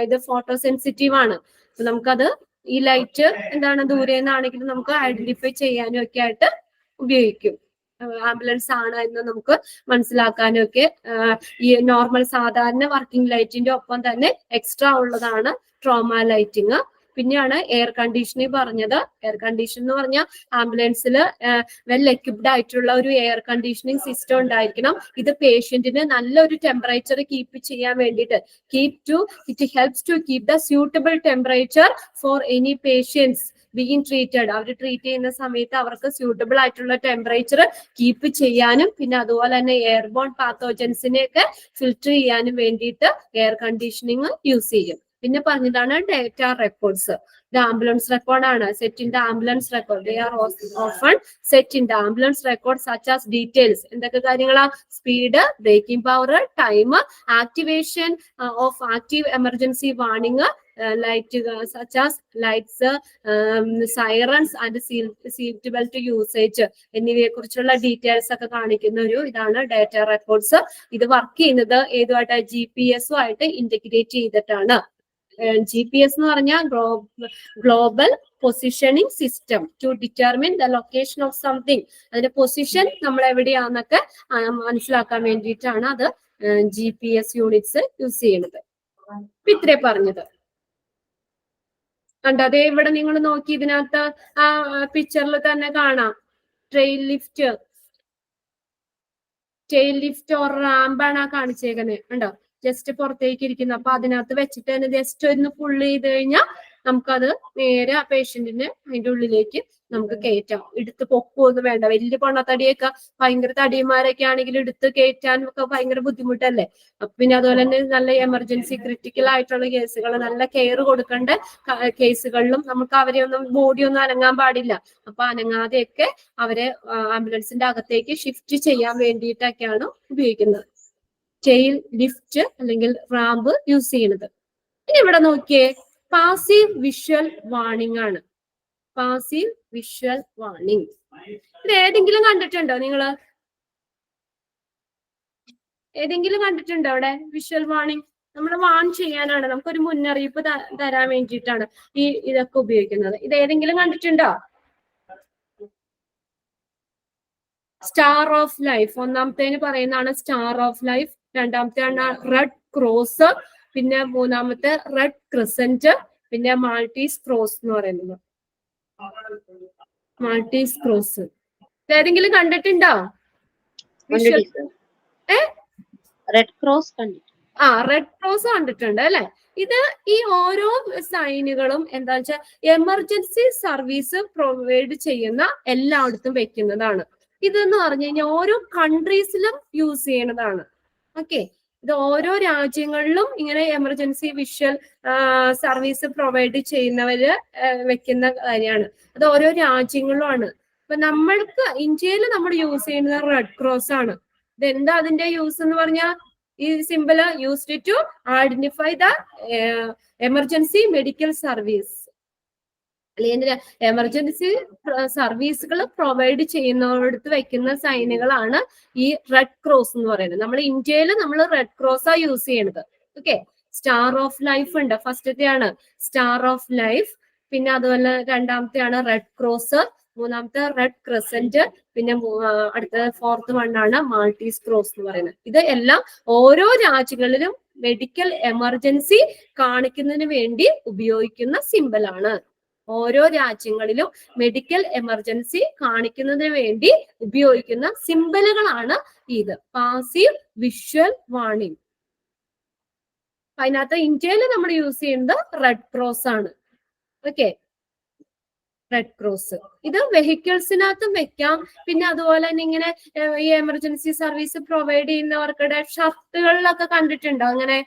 ഇത് ഫോട്ടോ സെൻസിറ്റീവ് ആണ്. നമുക്കത് ഈ ലൈറ്റ് എന്താണ് ദൂരെ നിന്നാണെങ്കിലും നമുക്ക് ഐഡന്റിഫൈ ചെയ്യാനും ഒക്കെ ആയിട്ട് ഉപയോഗിക്കും. ആംബുലൻസ് ആണ് എന്ന് നമുക്ക് മനസ്സിലാക്കാനും ഒക്കെ ഈ നോർമൽ സാധാരണ വർക്കിംഗ് ലൈറ്റിന്റെ ഒപ്പം തന്നെ എക്സ്ട്രാ ഉള്ളതാണ് ട്രോമ ലൈറ്റിംഗ്. പിന്നെയാണ് എയർ കണ്ടീഷനിങ് പറഞ്ഞത്. എയർ കണ്ടീഷൻ എന്ന് പറഞ്ഞാൽ ആംബുലൻസിൽ വെൽ എക്വിപ്ഡ് ആയിട്ടുള്ള ഒരു എയർ കണ്ടീഷനിങ് സിസ്റ്റം ഉണ്ടായിരിക്കണം. ഇത് പേഷ്യന്റിന് നല്ലൊരു ടെമ്പറേച്ചർ കീപ്പ് ചെയ്യാൻ വേണ്ടിയിട്ട് it helps to keep the suitable temperature for any patients being treated. അവർ ട്രീറ്റ് ചെയ്യുന്ന സമയത്ത് അവർക്ക് സ്യൂട്ടബിൾ ആയിട്ടുള്ള ടെമ്പറേച്ചർ കീപ്പ് ചെയ്യാനും പിന്നെ അതുപോലെ തന്നെ എയർബോൺ പാത്തോജൻസിനെ ഒക്കെ ഫിൽറ്റർ ചെയ്യാനും വേണ്ടിയിട്ട് എയർ കണ്ടീഷനിങ് യൂസ് ചെയ്യും. പിന്നെ പറഞ്ഞതാണ് ഡേറ്റ റെക്കോർഡ്സ്. ഇത് ആംബുലൻസ് റെക്കോർഡാണ്. Set in the ambulance record. They are often set in the ambulance record such as details. എന്തൊക്കെ കാര്യങ്ങളാ? Speed, braking power, time, activation of active emergency warning, light such as lights, sirens and seat belt usage എന്നിവയെ കുറിച്ചുള്ള details ഒക്കെ കാണിക്കുന്ന ഒരു ഇതാണ് data records. ഇത് work ചെയ്യുന്നത് ഏതുമായിട്ട്? GPS ആയിട്ട് ഇന്റഗ്രേറ്റ് ചെയ്തിട്ടാണ്. GPS എന്ന് പറഞ്ഞാൽ global positioning system to determine the location of something. അതിന്റെ പൊസിഷൻ നമ്മൾ എവിടെയാന്നൊക്കെ മനസ്സിലാക്കാൻ വേണ്ടിയിട്ടാണ് അത് GPS യൂണിറ്റ്സ് യൂസ് ചെയ്യുന്നത്. ഇത്രേ പറഞ്ഞത് കണ്ടോ? അതേ ഇവിടെ നിങ്ങൾ നോക്കി, ഇതിനകത്ത് ആ പിക്ചറിൽ തന്നെ കാണാം ടെയിൽ ലിഫ്റ്റ് ഓർ റാമ്പാണ് ആ കാണിച്ചേക്കുന്നത്. കണ്ടോ? ജസ്റ്റ് പുറത്തേക്ക് ഇരിക്കുന്നു. അപ്പൊ അതിനകത്ത് വെച്ചിട്ട് തന്നെ ജസ്റ്റ് ഒന്ന് പുള്ള് ചെയ്ത് കഴിഞ്ഞാൽ നമുക്കത് നേരെ ആ പേഷ്യന്റിന് അതിന്റെ ഉള്ളിലേക്ക് നമുക്ക് കയറ്റാം. എടുത്ത് പൊക്കുമൊന്നും വേണ്ട. വലിയ പൊണ്ണത്തടിയൊക്കെ ഭയങ്കര തടിയന്മാരൊക്കെ ആണെങ്കിൽ എടുത്ത് കയറ്റാൻ ഒക്കെ ഭയങ്കര ബുദ്ധിമുട്ടല്ലേ. അപ്പൊ പിന്നെ അതുപോലെ തന്നെ നല്ല എമർജൻസി ക്രിട്ടിക്കൽ ആയിട്ടുള്ള കേസുകൾ, നല്ല കെയർ കൊടുക്കേണ്ട കേസുകളിലും നമുക്ക് അവരെ ഒന്നും ബോഡി ഒന്നും അനങ്ങാൻ പാടില്ല. അപ്പൊ അനങ്ങാതെയൊക്കെ അവരെ ആംബുലൻസിന്റെ അകത്തേക്ക് ഷിഫ്റ്റ് ചെയ്യാൻ വേണ്ടിയിട്ടൊക്കെയാണ് ഉപയോഗിക്കുന്നത് ടെയിൽ ലിഫ്റ്റ് അല്ലെങ്കിൽ റാമ്പ് യൂസ് ചെയ്യുന്നത്. ഇനി ഇവിടെ നോക്കിയേ, പാസീവ് വിഷ്വൽ വാർണിംഗ് ആണ്. പാസീവ് വിഷ്വൽ വാർണിംഗ് ഇത് ഏതെങ്കിലും കണ്ടിട്ടുണ്ടോ നിങ്ങള്? ഏതെങ്കിലും കണ്ടിട്ടുണ്ടോ അവിടെ വിഷ്വൽ വാർണിംഗ്? നമ്മൾ വാൺ ചെയ്യാനാണ്, നമുക്കൊരു മുന്നറിയിപ്പ് തരാൻ വേണ്ടിയിട്ടാണ് ഇതൊക്കെ ഉപയോഗിക്കുന്നത്. ഇത് ഏതെങ്കിലും കണ്ടിട്ടുണ്ടോ? സ്റ്റാർ ഓഫ് ലൈഫ് ഒന്നാമത്തേന് പറയുന്നതാണ് സ്റ്റാർ ഓഫ് ലൈഫ്. രണ്ടാമത്തെയാണ് റെഡ് ക്രോസ്. പിന്നെ മൂന്നാമത്തെ റെഡ് ക്രിസന്റ്. പിന്നെ മാൾട്ടീസ് ക്രോസ് എന്ന് പറയുന്നത്. മാൾട്ടീസ് ക്രോസ് ഏതെങ്കിലും കണ്ടിട്ടുണ്ടോ? റെഡ് ക്രോസ് കണ്ടിട്ടുണ്ട്. റെഡ് ക്രോസ് കണ്ടിട്ടുണ്ട് അല്ലെ. ഇത് ഈ ഓരോ സൈനുകളും എന്താ വെച്ചാൽ എമർജൻസി സർവീസ് പ്രൊവൈഡ് ചെയ്യുന്ന എല്ലായിടത്തും വെക്കുന്നതാണ്. ഇതെന്ന് പറഞ്ഞു കഴിഞ്ഞാൽ ഓരോ കൺട്രീസിലും യൂസ് ചെയ്യുന്നതാണ്. ഓക്കെ, ഇത് ഓരോ രാജ്യങ്ങളിലും ഇങ്ങനെ എമർജൻസി വിഷ്വൽ സർവീസ് പ്രൊവൈഡ് ചെയ്യുന്നവര് വെക്കുന്ന കാര്യമാണ്. അത് ഓരോ രാജ്യങ്ങളിലുമാണ്. ഇപ്പൊ നമ്മൾക്ക് ഇന്ത്യയിൽ നമ്മൾ യൂസ് ചെയ്യുന്നത് റെഡ് ക്രോസ് ആണ്. ഇതെന്താ അതിന്റെ യൂസ് എന്ന് പറഞ്ഞാൽ, ഈ simple used to identify the emergency medical service അല്ലെങ്കിൽ എമർജൻസി സർവീസുകൾ പ്രൊവൈഡ് ചെയ്യുന്നവരടുത്ത് വെക്കുന്ന സൈനുകളാണ് ഈ റെഡ് ക്രോസ് എന്ന് പറയുന്നത്. നമ്മൾ ഇന്ത്യയിൽ നമ്മൾ റെഡ് ക്രോസാ യൂസ് ചെയ്യണത്. ഓക്കെ, സ്റ്റാർ ഓഫ് ലൈഫ് ഉണ്ട്. ഫസ്റ്റത്തെയാണ് സ്റ്റാർ ഓഫ് ലൈഫ്. പിന്നെ അതുപോലെ രണ്ടാമത്തെയാണ് റെഡ് ക്രോസ്. മൂന്നാമത്തെ റെഡ് ക്രിസന്റ്. പിന്നെ അടുത്ത ഫോർത്ത് വണ്ണാണ് മാൾട്ടീസ് ക്രോസ് എന്ന് പറയുന്നത്. ഇത് എല്ലാം ഓരോ രാജ്യങ്ങളിലും മെഡിക്കൽ എമർജൻസി കാണിക്കുന്നതിന് വേണ്ടി ഉപയോഗിക്കുന്ന സിമ്പൽ ആണ്. ഓരോ രാജ്യങ്ങളിലും മെഡിക്കൽ എമർജൻസി കാണിക്കുന്നതിന് വേണ്ടി ഉപയോഗിക്കുന്ന സിമ്പലുകളാണ് ഇത്. Passive visual warning. അതിനകത്ത് ഇന്ത്യയിൽ നമ്മൾ യൂസ് ചെയ്യുന്നത് റെഡ് ക്രോസ് ആണ്. ഓക്കെ, റെഡ് ക്രോസ് ഇത് വെഹിക്കിൾസിനകത്തും വെക്കാം. പിന്നെ അതുപോലെ തന്നെ ഇങ്ങനെ ഈ എമർജൻസി സർവീസ് പ്രൊവൈഡ് ചെയ്യുന്നവർക്കുടെ ഷർട്ടുകളിലൊക്കെ കണ്ടിട്ടുണ്ടോ? അങ്ങനെ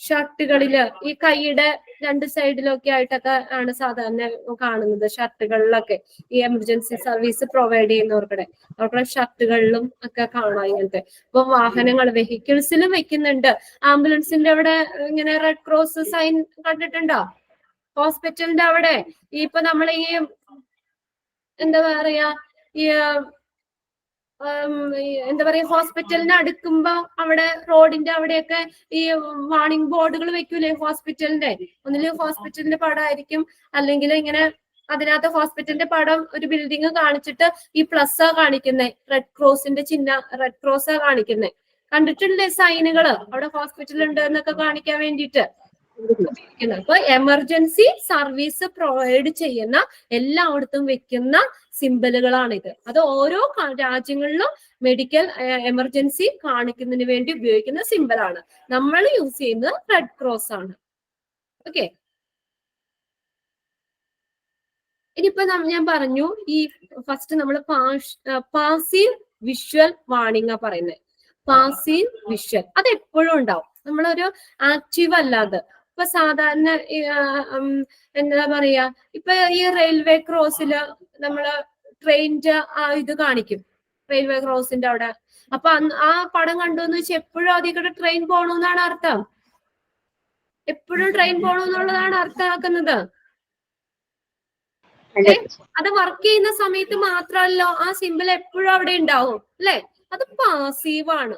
ഷർട്ടുകളില് ഈ കൈയുടെ രണ്ട് സൈഡിലൊക്കെ ആയിട്ടൊക്കെ ആണ് സാധാരണ കാണുന്നത്. ഷർട്ടുകളിലൊക്കെ ഈ എമർജൻസി സർവീസ് പ്രൊവൈഡ് ചെയ്യുന്നവർക്കുടെ അവരുടെ ഷർട്ടുകളിലും ഒക്കെ കാണാം ഇങ്ങനത്തെ. ഇപ്പൊ വാഹനങ്ങൾ വെഹിക്കിൾസിലും വെക്കുന്നുണ്ട്. ആംബുലൻസിന്റെ അവിടെ ഇങ്ങനെ റെഡ് ക്രോസ് സൈൻ കണ്ടിട്ടുണ്ടോ? ഹോസ്പിറ്റലിന്റെ അവിടെ ഇപ്പൊ നമ്മൾ ഈ എന്താ പറയാ ഈ എന്താ പറയാ ഹോസ്പിറ്റലിന് അടുക്കുമ്പോ അവിടെ റോഡിന്റെ അവിടെയൊക്കെ ഈ വാർണിംഗ് ബോർഡുകൾ വെക്കൂലേ ഹോസ്പിറ്റലിന്റെ? ഒന്നില് ഹോസ്പിറ്റലിന്റെ പടമായിരിക്കും, അല്ലെങ്കിൽ ഇങ്ങനെ അതിനകത്ത് ഹോസ്പിറ്റലിന്റെ പടം ഒരു ബിൽഡിംഗ് കാണിച്ചിട്ട് ഈ പ്ലസ്സാ കാണിക്കുന്നേ, റെഡ് ക്രോസിന്റെ ചിഹ്നം റെഡ് ക്രോസാ കാണിക്കുന്നേ. കണ്ടിട്ടില്ലേ സൈനുകൾ അവിടെ ഹോസ്പിറ്റൽ ഉണ്ട് എന്നൊക്കെ കാണിക്കാൻ വേണ്ടിയിട്ട്? അപ്പൊ എമർജൻസി സർവീസ് പ്രൊവൈഡ് ചെയ്യുന്ന എല്ലായിടത്തും വെക്കുന്ന സിമ്പലുകളാണിത്. അത് ഓരോ രാജ്യങ്ങളിലും മെഡിക്കൽ എമർജൻസി കാണിക്കുന്നതിന് വേണ്ടി ഉപയോഗിക്കുന്ന സിമ്പലാണ്. നമ്മൾ യൂസ് ചെയ്യുന്നത് റെഡ് ക്രോസ് ആണ്. ഓക്കെ, ഇനിയിപ്പോ ഞാൻ പറഞ്ഞു ഈ ഫസ്റ്റ് നമ്മൾ പാസീവ് വിഷ്വൽ വാർണിംഗ് പറയുന്നത്. പാസീവ് വിഷ്വൽ അത് എപ്പോഴും ഉണ്ടാവും. നമ്മളൊരു ആക്റ്റീവ് അല്ലാതെ ഇപ്പൊ സാധാരണ എന്താ പറയാ, ഇപ്പൊ ഈ റെയിൽവേ ക്രോസില് നമ്മള് ട്രെയിനിന്റെ ഇത് കാണിക്കും, റെയിൽവേ ക്രോസിന്റെ അവിടെ. അപ്പൊ ആ പടം കണ്ടുവെന്ന് വെച്ചാൽ എപ്പോഴും അതിൽ കൂടെ ട്രെയിൻ പോകണമെന്നാണ് അർത്ഥം. എപ്പോഴും ട്രെയിൻ പോകണമെന്നുള്ളതാണ് അർത്ഥമാക്കുന്നത്. അത് വർക്ക് ചെയ്യുന്ന സമയത്ത് മാത്രമല്ലോ ആ സിമ്പിൾ എപ്പോഴും അവിടെ ഉണ്ടാവും അല്ലെ. അത് പാസീവാണ്.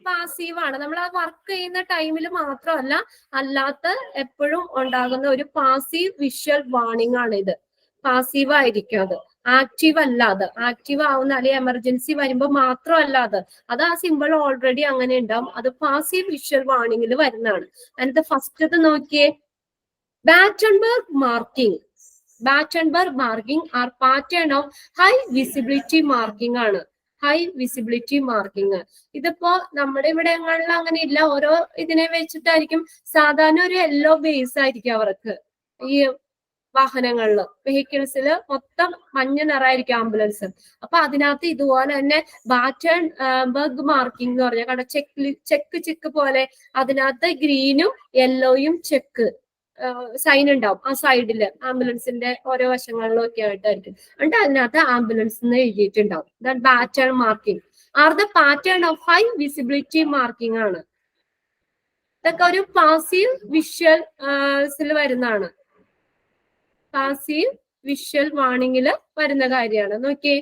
പാസീവാണ്. നമ്മൾ ആ വർക്ക് ചെയ്യുന്ന ടൈമിൽ മാത്രമല്ല, അല്ലാത്ത എപ്പോഴും ഉണ്ടാകുന്ന ഒരു പാസീവ് വിഷ്വൽ വാർണിംഗ് ആണ് ഇത്. പാസീവ് ആയിരിക്കും അത്, ആക്റ്റീവ് അല്ലാതെ. ആക്റ്റീവ് ആവുന്ന അല്ലെങ്കിൽ എമർജൻസി വരുമ്പോൾ മാത്രമല്ലാതെ അത് ആ സിമ്പിൾ ഓൾറെഡി അങ്ങനെ ഉണ്ടാവും. അത് പാസീവ് വിഷ്വൽ വാർണിംഗിൽ വരുന്നതാണ്. അതിന്റെ ഫസ്റ്റ് നോക്കിയേ, Battenburg marking. Battenburg marking are pattern of high visibility marking ആണ്. High visibility marking. ഇതിപ്പോ നമ്മുടെ ഇവിടങ്ങളിൽ അങ്ങനെ ഇല്ല, ഓരോ ഇതിനെ വെച്ചിട്ടായിരിക്കും. സാധാരണ ഒരു യെല്ലോ ബേസ് ആയിരിക്കും അവർക്ക് ഈ വാഹനങ്ങളില്, വെഹിക്കിൾസിൽ മൊത്തം മഞ്ഞ നിറമായിരിക്കും ആംബുലൻസ്. അപ്പൊ അതിനകത്ത് ഇതുപോലെ തന്നെ ബാറ്റൺ ബർഗ് മാർക്കിംഗ് എന്ന് പറഞ്ഞാൽ കണ്ട ചെക്ക് പോലെ അതിനകത്ത് ഗ്രീനും യെല്ലോയും ചെക്ക് സൈൻ ഉണ്ടാവും ആ സൈഡില്, ആംബുലൻസിന്റെ ഓരോ വശങ്ങളിലും ഒക്കെ ആയിട്ടായിരിക്കും. എന്നിട്ട് അതിനകത്ത് ആംബുലൻസ് എന്ന് എഴുതിയിട്ടുണ്ടാവും. Batten marking are the pattern of high visibility marking ആണ്. ഇതൊക്കെ ഒരു പാസീവ് വിഷ്വൽ വരുന്നതാണ്. പാസീവ് വിഷ്വൽ വാർണിംഗില് വരുന്ന കാര്യമാണ്. നോക്കിയേ,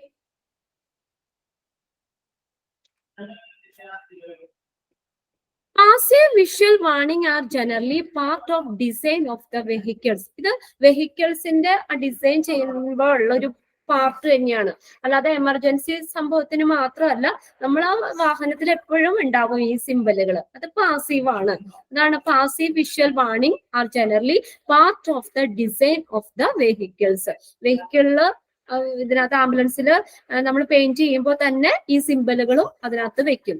passive visual warning are generally part of design of the vehicles. ഇത് വെഹിക്കിൾസിന്റെ ഡിസൈൻ ചെയ്യുമ്പോൾ ഉള്ള ഒരു പാർട്ട് തന്നെയാണ്. അല്ലാതെ എമർജൻസി സംഭവത്തിന് മാത്രമല്ല, നമ്മൾ ആ വാഹനത്തിൽ എപ്പോഴും ഉണ്ടാകും ഈ സിമ്പലുകൾ. അത് പാസീവ് ആണ്. ഇതാണ് passive visual warning are generally part of the design of the vehicles. വെഹിക്കിളില് ഇതിനകത്ത് ആംബുലൻസിൽ നമ്മൾ പെയിന്റ് ചെയ്യുമ്പോൾ തന്നെ ഈ സിമ്പലുകളും അതിനകത്ത് വെക്കും.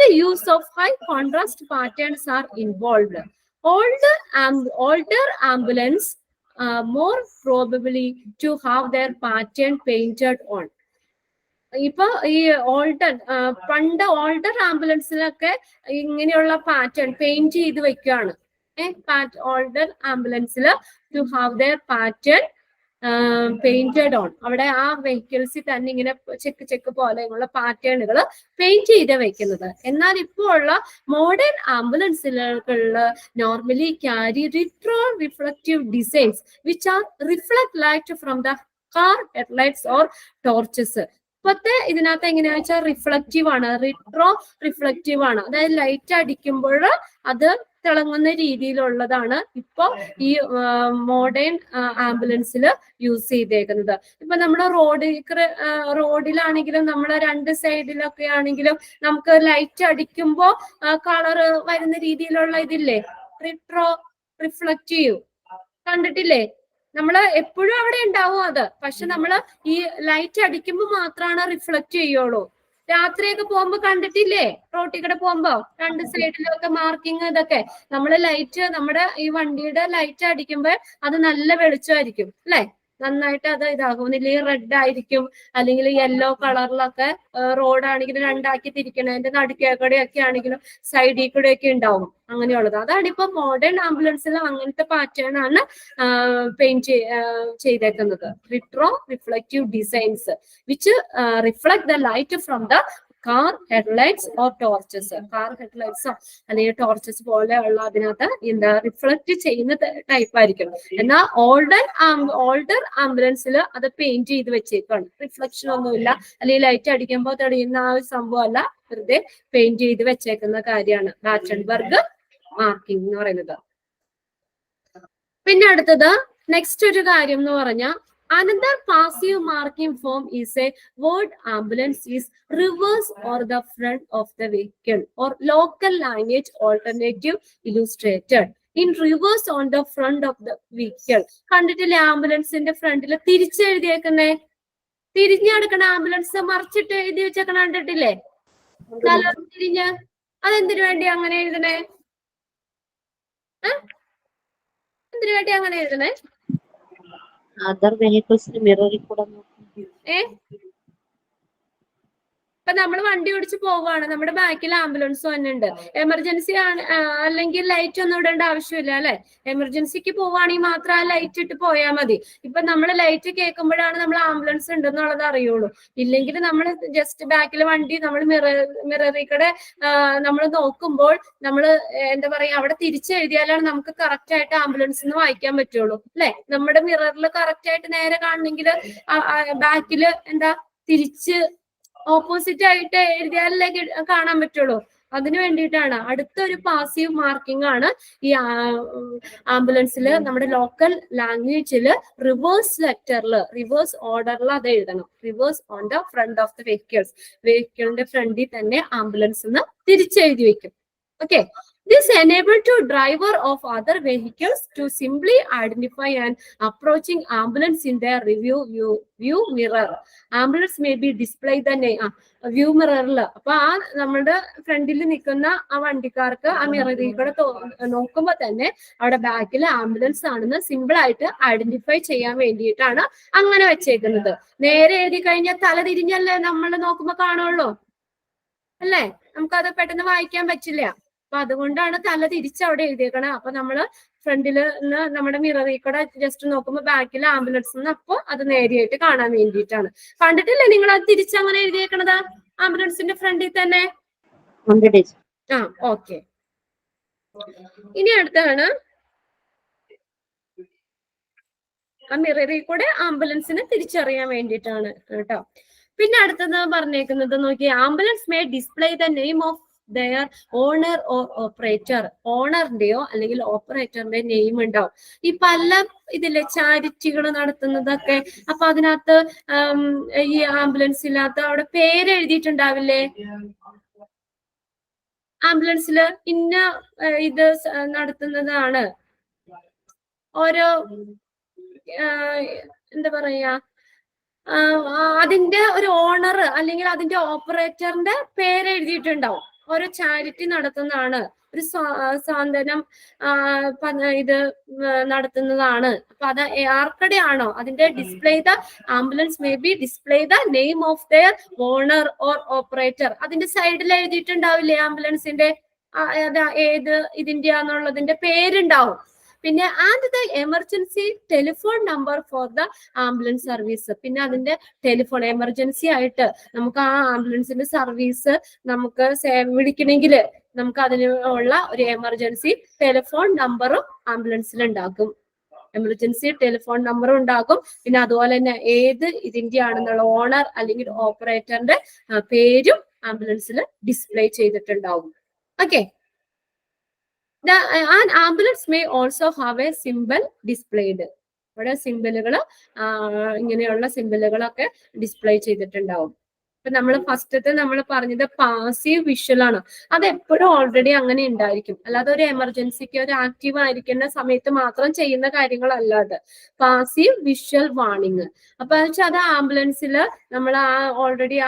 The use of high contrast patterns R involved. Older ambulance more probably to have their pattern painted on. ഇപ്പൊ ഈ പണ്ട് ഓൾഡർ ആംബുലൻസിലൊക്കെ ഇങ്ങനെയുള്ള പാറ്റേൺ പെയിന്റ് ചെയ്ത് വെക്കുകയാണ്. ഓൾഡർ ആംബുലൻസിൽ to have their pattern painted on. അവിടെ ആ വെഹിക്കിൾസിൽ തന്നെ ഇങ്ങനെ ചെക്ക് പോലെയുള്ള പാറ്റേണുകൾ പെയിന്റ് ചെയ്ത് വെക്കുന്നത്. എന്നാൽ ഇപ്പോൾ ഉള്ള മോഡേൺ ആംബുലൻസുകളിൽ normally carry retro reflective designs which are reflect light from the car headlights or torches. ഇപ്പത്തെ ഇതിനകത്ത് എങ്ങനെയാ വെച്ചാൽ റിഫ്ലക്റ്റീവ് ആണ്, റിട്രോ റിഫ്ലക്റ്റീവ് ആണ്. അതായത് ലൈറ്റ് അടിക്കുമ്പോൾ അത് തിളങ്ങുന്ന രീതിയിലുള്ളതാണ് ഇപ്പൊ ഈ മോഡേൺ ആംബുലൻസിൽ യൂസ് ചെയ്തേക്കുന്നത്. ഇപ്പൊ നമ്മുടെ റോഡിലാണെങ്കിലും നമ്മുടെ രണ്ട് സൈഡിലൊക്കെ ആണെങ്കിലും നമുക്ക് ലൈറ്റ് അടിക്കുമ്പോ കളർ വരുന്ന രീതിയിലുള്ള ഇതില്ലേ, റിട്രോ റിഫ്ലക്റ്റീവ് കണ്ടിട്ടില്ലേ? നമ്മള് എപ്പോഴും അവിടെ ഉണ്ടാവും അത്. പക്ഷെ നമ്മള് ഈ ലൈറ്റ് അടിക്കുമ്പോ മാത്രമാണ് റിഫ്ലക്ട് ചെയ്യുള്ളൂ. രാത്രിയൊക്കെ പോകുമ്പോ കണ്ടിട്ടില്ലേ, റോട്ടിൽ കൂടെ പോകുമ്പോ രണ്ട് സൈഡിലൊക്കെ മാർക്കിങ് ഇതൊക്കെ. നമ്മള് ലൈറ്റ്, നമ്മുടെ ഈ വണ്ടിയുടെ ലൈറ്റ് അടിക്കുമ്പോ അത് നല്ല വെളിച്ചമായിരിക്കും അല്ലെ, നന്നായിട്ട് അത് ഇതാകും. ഒന്നില്ലെങ്കിൽ റെഡ് ആയിരിക്കും, അല്ലെങ്കിൽ യെല്ലോ കളറിലൊക്കെ. റോഡാണെങ്കിൽ രണ്ടാക്കി തിരിക്കണം, അതിന്റെ നടുക്കേക്കൂടെയൊക്കെ ആണെങ്കിലും സൈഡിൽ കൂടെ ഒക്കെ ഉണ്ടാവും അങ്ങനെയുള്ളത്. അതാണ് ഇപ്പൊ മോഡേൺ ആംബുലൻസിൽ അങ്ങനത്തെ പാറ്റേൺ ആണ് പെയിന്റ് ചെയ്തേക്കുന്നത്. Retro reflective designs which reflect the light from the car headlights or torches. Car ഹെഡ്ലൈറ്റ്സോ അല്ലെങ്കിൽ ടോർച്ചസ് പോലെയുള്ള അതിനകത്ത് എന്താ റിഫ്ലക്ട് ചെയ്യുന്ന ടൈപ്പ് ആയിരിക്കും. എന്നാൽ ഓൾഡർ ആംബുലൻസിൽ അത് പെയിന്റ് ചെയ്ത് വെച്ചേക്കാണ്. റിഫ്ലക്ഷൻ ഒന്നുമില്ല, അല്ലെങ്കിൽ ലൈറ്റ് അടിക്കുമ്പോൾ തെളിയുന്ന ആ ഒരു സംഭവമല്ല, വെറുതെ പെയിന്റ് ചെയ്ത് വെച്ചേക്കുന്ന കാര്യമാണ് ബാറ്റൺബർഗ് മാർക്കിംഗ് എന്ന് പറയുന്നത്. പിന്നെ അടുത്തത് നെക്സ്റ്റ് ഒരു കാര്യം എന്ന് പറഞ്ഞാൽ, another passive marking form is a word ambulance is reverse or the front of the vehicle or local language alternative illustrated in reverse on the front of the vehicle. കണ്ടിട്ടില്ലേ ആംബുലൻസിന്റെ ഫ്രണ്ടിൽ തിരിച്ചെഴുതിയേക്കുന്നേ, തിരിഞ്ഞെടുക്കണ ആംബുലൻസ് മറിച്ചിട്ട് എഴുതി വെച്ചേക്കണ കണ്ടിട്ടില്ലേ, തിരിഞ്ഞ്. അതെന്തിനു വേണ്ടി അങ്ങനെ എഴുതണേ? എന്തിനു വേണ്ടി അങ്ങനെ എഴുതണേ? അതർ വെഹിക്കിൾസിന് മിററിൽ കൂടെ ഇപ്പൊ നമ്മൾ വണ്ടി ഓടിച്ച് പോവുകയാണ്, നമ്മുടെ ബാക്കിൽ ആംബുലൻസ് വന്നിട്ടുണ്ട്, എമർജൻസി ആണ്, അല്ലെങ്കിൽ ലൈറ്റ് ഒന്നും ഇടേണ്ട ആവശ്യമില്ല അല്ലെ. എമർജൻസിക്ക് പോവുകയാണെങ്കിൽ മാത്രം ആ ലൈറ്റ് ഇട്ട് പോയാൽ മതി. ഇപ്പൊ നമ്മൾ ലൈറ്റ് കേൾക്കുമ്പോഴാണ് നമ്മൾ ആംബുലൻസ് ഉണ്ടെന്നുള്ളത് അറിയുള്ളൂ. ഇല്ലെങ്കിൽ നമ്മൾ ജസ്റ്റ് ബാക്കിൽ വണ്ടി നമ്മൾ മിററിൽ കൂടെ നമ്മൾ നോക്കുമ്പോൾ നമ്മൾ എന്താ പറയാ അവിടെ തിരിച്ചെഴുതിയാലാണ് നമുക്ക് കറക്റ്റ് ആയിട്ട് ആംബുലൻസ് എന്ന് വായിക്കാൻ പറ്റുള്ളൂ അല്ലെ. നമ്മുടെ മിററിൽ കറക്റ്റ് ആയിട്ട് നേരെ കാണണമെങ്കിൽ ബാക്കില് എന്താ തിരിച്ച് ഓപ്പോസിറ്റ് ആയിട്ട് എഴുതിയാലല്ലേ കാണാൻ പറ്റുള്ളൂ. അതിനു വേണ്ടിയിട്ടാണ്. അടുത്തൊരു പാസീവ് മാർക്കിംഗ് ആണ് ഈ ആംബുലൻസിൽ നമ്മുടെ ലോക്കൽ ലാംഗ്വേജില് റിവേഴ്സ് ലെറ്ററിൽ റിവേഴ്സ് ഓർഡറിൽ അത് എഴുതണം. Reverse on the front of the vehicles, വെഹിക്കിളിന്റെ ഫ്രണ്ടിൽ തന്നെ ആംബുലൻസ് എന്ന് തിരിച്ചെഴുതി വെക്കും. Okay, this enable to driver of other vehicles to simply identify an approaching ambulance in their view mirror. Ambulance may be displayed the name view മിററിൽ. അപ്പൊ ആ നമ്മുടെ ഫ്രണ്ടിൽ നിൽക്കുന്ന ആ വണ്ടിക്കാർക്ക് ആ മിററിൽ കൂടെ നോക്കുമ്പോ തന്നെ അവിടെ ബാക്കിൽ ആംബുലൻസ് ആണെന്ന് സിമ്പിൾ ആയിട്ട് ഐഡന്റിഫൈ ചെയ്യാൻ വേണ്ടിയിട്ടാണ് അങ്ങനെ വെച്ചേക്കുന്നത്. നേരെ എഴുതി കഴിഞ്ഞാൽ തല തിരിഞ്ഞല്ലേ നമ്മൾ നോക്കുമ്പോ കാണുള്ളൂ അല്ലേ, നമുക്കത് പെട്ടെന്ന് വായിക്കാൻ പറ്റില്ല. അപ്പൊ അതുകൊണ്ടാണ് തല തിരിച്ച് അവിടെ എഴുതിയേക്കണം. അപ്പൊ നമ്മള് ഫ്രണ്ടില് നമ്മുടെ മിററിൽ കൂടെ ജസ്റ്റ് നോക്കുമ്പോ ബാക്കിൽ ആംബുലൻസ് അപ്പൊ അത് നേരെയായിട്ട് കാണാൻ വേണ്ടിയിട്ടാണ്. കണ്ടിട്ടില്ലേ നിങ്ങൾ അത് തിരിച്ച് അങ്ങനെ എഴുതിയേക്കണത് ആംബുലൻസിന്റെ ഫ്രണ്ടിൽ തന്നെ? ആ ഓക്കെ. ഇനി അടുത്താണ് ആ മിററിൽ കൂടെ ആംബുലൻസിനെ തിരിച്ചറിയാൻ വേണ്ടിയിട്ടാണ് കേട്ടോ. പിന്നെ അടുത്തത് പറഞ്ഞേക്കുന്നത് നോക്കി, ambulance may display the name of their owner or operator. ഓണറിന്റെയോ അല്ലെങ്കിൽ ഓപ്പറേറ്ററിന്റെ നെയിം ഉണ്ടാവും. ഈ പല ഇതിലെ ചാരിറ്റികൾ നടത്തുന്നതൊക്കെ, അപ്പൊ അതിനകത്ത് ഈ ആംബുലൻസിനകത്ത് അവിടെ പേര് എഴുതിയിട്ടുണ്ടാവില്ലേ? ആംബുലൻസിൽ ഇന്ന ഇത് നടത്തുന്നതാണ്, ഓരോ എന്താ പറയാ അതിന്റെ ഒരു ഓണർ അല്ലെങ്കിൽ അതിന്റെ ഓപ്പറേറ്ററിന്റെ പേര് എഴുതിയിട്ടുണ്ടാവും. ഓരോ ചാരിറ്റി നടത്തുന്നതാണ്, ഒരു സാന്ത്വനം ഇത് നടത്തുന്നതാണ്. അപ്പൊ അത് ആർക്കടെയാണോ അതിന്റെ display the ambulance may be display the name of their owner or operator. അതിന്റെ സൈഡിൽ എഴുതിയിട്ടുണ്ടാവില്ലേ ആംബുലൻസിന്റെ ഏത് ഇതിന്റെയാന്നുള്ളതിന്റെ പേരുണ്ടാവും. പിന്നെ and the emergency telephone number for the ambulance service. പിന്നെ അതിന്റെ ടെലിഫോൺ എമർജൻസി ആയിട്ട് നമുക്ക് ആ ആംബുലൻസിന്റെ സർവീസ് നമുക്ക് വിളിക്കണമെങ്കിൽ നമുക്ക് അതിനുള്ള ഒരു എമർജൻസി ടെലിഫോൺ നമ്പറും ആംബുലൻസിൽ ഉണ്ടാക്കും. എമർജൻസി ടെലിഫോൺ നമ്പറും ഉണ്ടാകും. പിന്നെ അതുപോലെ തന്നെ ഏത് ഇതിന്റെ ആണെന്നുള്ള ഓണർ അല്ലെങ്കിൽ ഓപ്പറേറ്ററിന്റെ പേരും ആംബുലൻസിൽ ഡിസ്പ്ലേ ചെയ്തിട്ടുണ്ടാവും. Okay, an ambulance may also have a symbol displayed. ഇവിടെ സിംബലുകൾ ഇങ്ങനെയുള്ള സിംബലുകളൊക്കെ ഡിസ്പ്ലേ ചെയ്തിട്ടുണ്ടാവും. ഇപ്പൊ നമ്മൾ ഫസ്റ്റത്തെ നമ്മൾ പറഞ്ഞത് പാസീവ് വിഷ്വൽ ആണ്. അത് എപ്പോഴും ഓൾറെഡി അങ്ങനെ ഉണ്ടായിരിക്കും. അല്ലാതെ ഒരു എമർജൻസിക്ക് ഒരു ആക്റ്റീവ് ആയിരിക്കുന്ന സമയത്ത് മാത്രം ചെയ്യുന്ന കാര്യങ്ങളല്ല അത്. Passive visual warning. അപ്പൊ അത് ആംബുലൻസിൽ നമ്മൾ ആ ഓൾറെഡി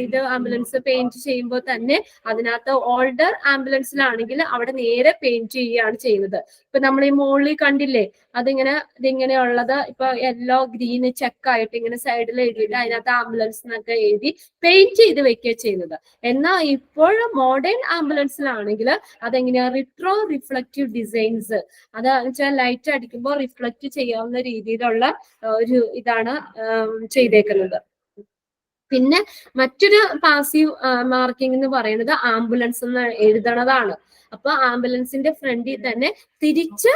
ഇത് ആംബുലൻസ് പെയിന്റ് ചെയ്യുമ്പോൾ തന്നെ അതിനകത്ത് ഓൾഡർ ആംബുലൻസിലാണെങ്കിൽ അവിടെ നേരെ പെയിന്റ് ചെയ്യുകയാണ് ചെയ്യുന്നത്. ഇപ്പൊ നമ്മൾ ഈ മുകളിൽ കണ്ടില്ലേ, ഇതിങ്ങനെയുള്ളത് ഇപ്പൊ യെല്ലോ ഗ്രീന് ചെക്കായിട്ട് ഇങ്ങനെ സൈഡിൽ എഴുതിയിട്ട് അതിനകത്ത് ആംബുലൻസ് എന്നൊക്കെ എഴുതി പെയിന്റ് ചെയ്ത് വെക്കുക ചെയ്യുന്നത്. എന്നാൽ ഇപ്പോൾ മോഡേൺ ആംബുലൻസിലാണെങ്കിൽ അതെങ്ങനെയാ റിട്രോ റിഫ്ലക്റ്റീവ് ഡിസൈൻസ്, അത് വെച്ചാൽ ലൈറ്റ് അടിക്കുമ്പോൾ റിഫ്ലക്റ്റ് ചെയ്യാവുന്ന രീതിയിലുള്ള ഒരു ഇതാണ് ചെയ്തേക്കുന്നത്. പിന്നെ മറ്റൊരു പാസീവ് മാർക്കിംഗ് എന്ന് പറയുന്നത് ആംബുലൻസ് എന്ന് എഴുതണതാണ്. അപ്പൊ ആംബുലൻസിന്റെ ഫ്രണ്ടിൽ തന്നെ തിരിച്ച്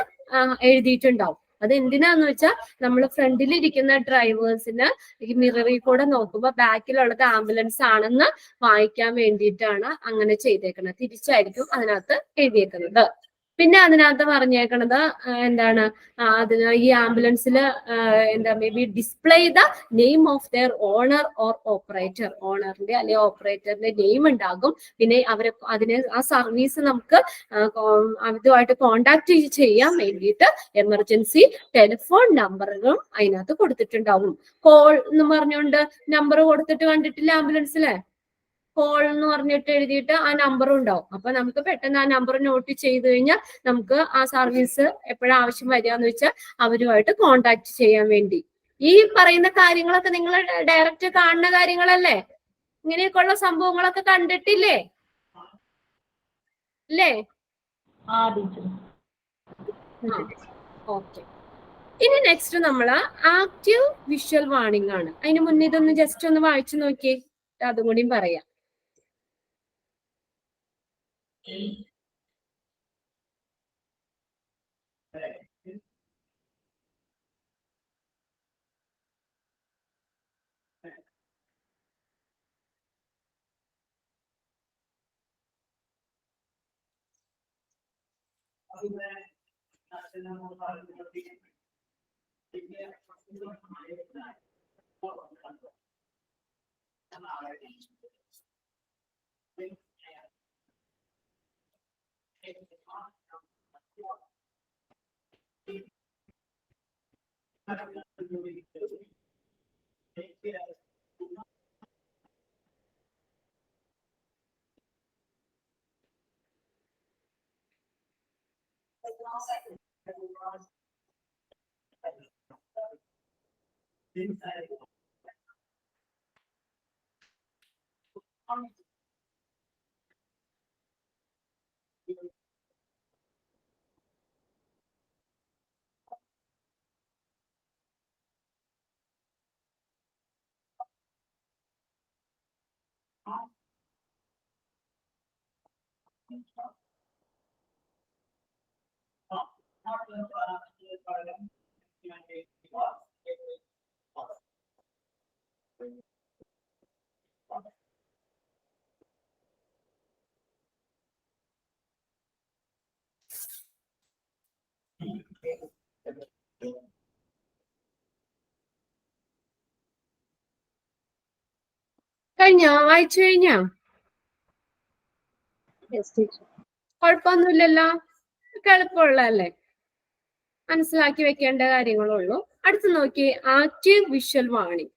എഴുതിയിട്ടുണ്ടാവും. അത് എന്തിനാന്ന് വെച്ചാൽ നമ്മൾ ഫ്രണ്ടിൽ ഇരിക്കുന്ന ഡ്രൈവേഴ്സിന് ഈ മിററിൽ കൂടെ നോക്കുമ്പോൾ ബാക്കിലുള്ളത് ആംബുലൻസ് ആണെന്ന് വായിക്കാൻ വേണ്ടിയിട്ടാണ് അങ്ങനെ ചെയ്തേക്കുന്നത്. തിരിച്ചായിരിക്കും അതിനകത്ത് എഴുതിയേക്കുന്നത്. പിന്നെ അതിനകത്ത് പറഞ്ഞേക്കണത് എന്താണ്, അതിന് ഈ ആംബുലൻസിൽ എന്താ may be display the name of their owner or operator. ഓണറിന്റെ അല്ലെങ്കിൽ ഓപ്പറേറ്ററിന്റെ നെയിം ഉണ്ടാകും. പിന്നെ ആ സർവീസ് നമുക്ക് അതുമായിട്ട് കോണ്ടാക്ട് ചെയ്യാൻ വേണ്ടിയിട്ട് എമർജൻസി ടെലിഫോൺ നമ്പറുകളും അതിനകത്ത് കൊടുത്തിട്ടുണ്ടാവും. കോൾ എന്ന് പറഞ്ഞുകൊണ്ട് നമ്പർ കൊടുത്തിട്ട് കണ്ടിട്ടില്ല ആംബുലൻസിലെ? കോൾ എന്ന് പറഞ്ഞിട്ട് എഴുതിയിട്ട് ആ നമ്പറും ഉണ്ടാവും. അപ്പൊ നമുക്ക് പെട്ടെന്ന് ആ നമ്പർ നോട്ട് ചെയ്ത് കഴിഞ്ഞാൽ നമുക്ക് ആ സർവീസ് എപ്പോഴാണ് ആവശ്യം വരിക എന്ന് വെച്ചാൽ അവരുമായിട്ട് കോണ്ടാക്ട് ചെയ്യാൻ വേണ്ടി. ഈ പറയുന്ന കാര്യങ്ങളൊക്കെ നിങ്ങൾ ഡയറക്റ്റ് കാണുന്ന കാര്യങ്ങളല്ലേ? ഇങ്ങനെയൊക്കെയുള്ള സംഭവങ്ങളൊക്കെ കണ്ടിട്ടില്ലേ? അല്ലേ? ഓക്കെ. ഇനി നെക്സ്റ്റ് നമ്മള് ആക്റ്റീവ് വിഷ്വൽ വാർണിംഗ് ആണ്. അതിന് മുന്നേ ഇതൊന്ന് ജസ്റ്റ് ഒന്ന് വായിച്ചു നോക്കിയേ, അതും കൂടിയും പറയാം. കഴിഞ്ഞോ? വായിച്ചു കഴിഞ്ഞോ? കുഴപ്പമൊന്നുമില്ലല്ലോ, എളുപ്പമുള്ളതല്ലേ, മനസ്സിലാക്കി വെക്കേണ്ട കാര്യങ്ങളുള്ളൂ. അടുത്ത് നോക്കി, ആക്റ്റീവ് വിഷ്വൽ വാർണിംഗ്.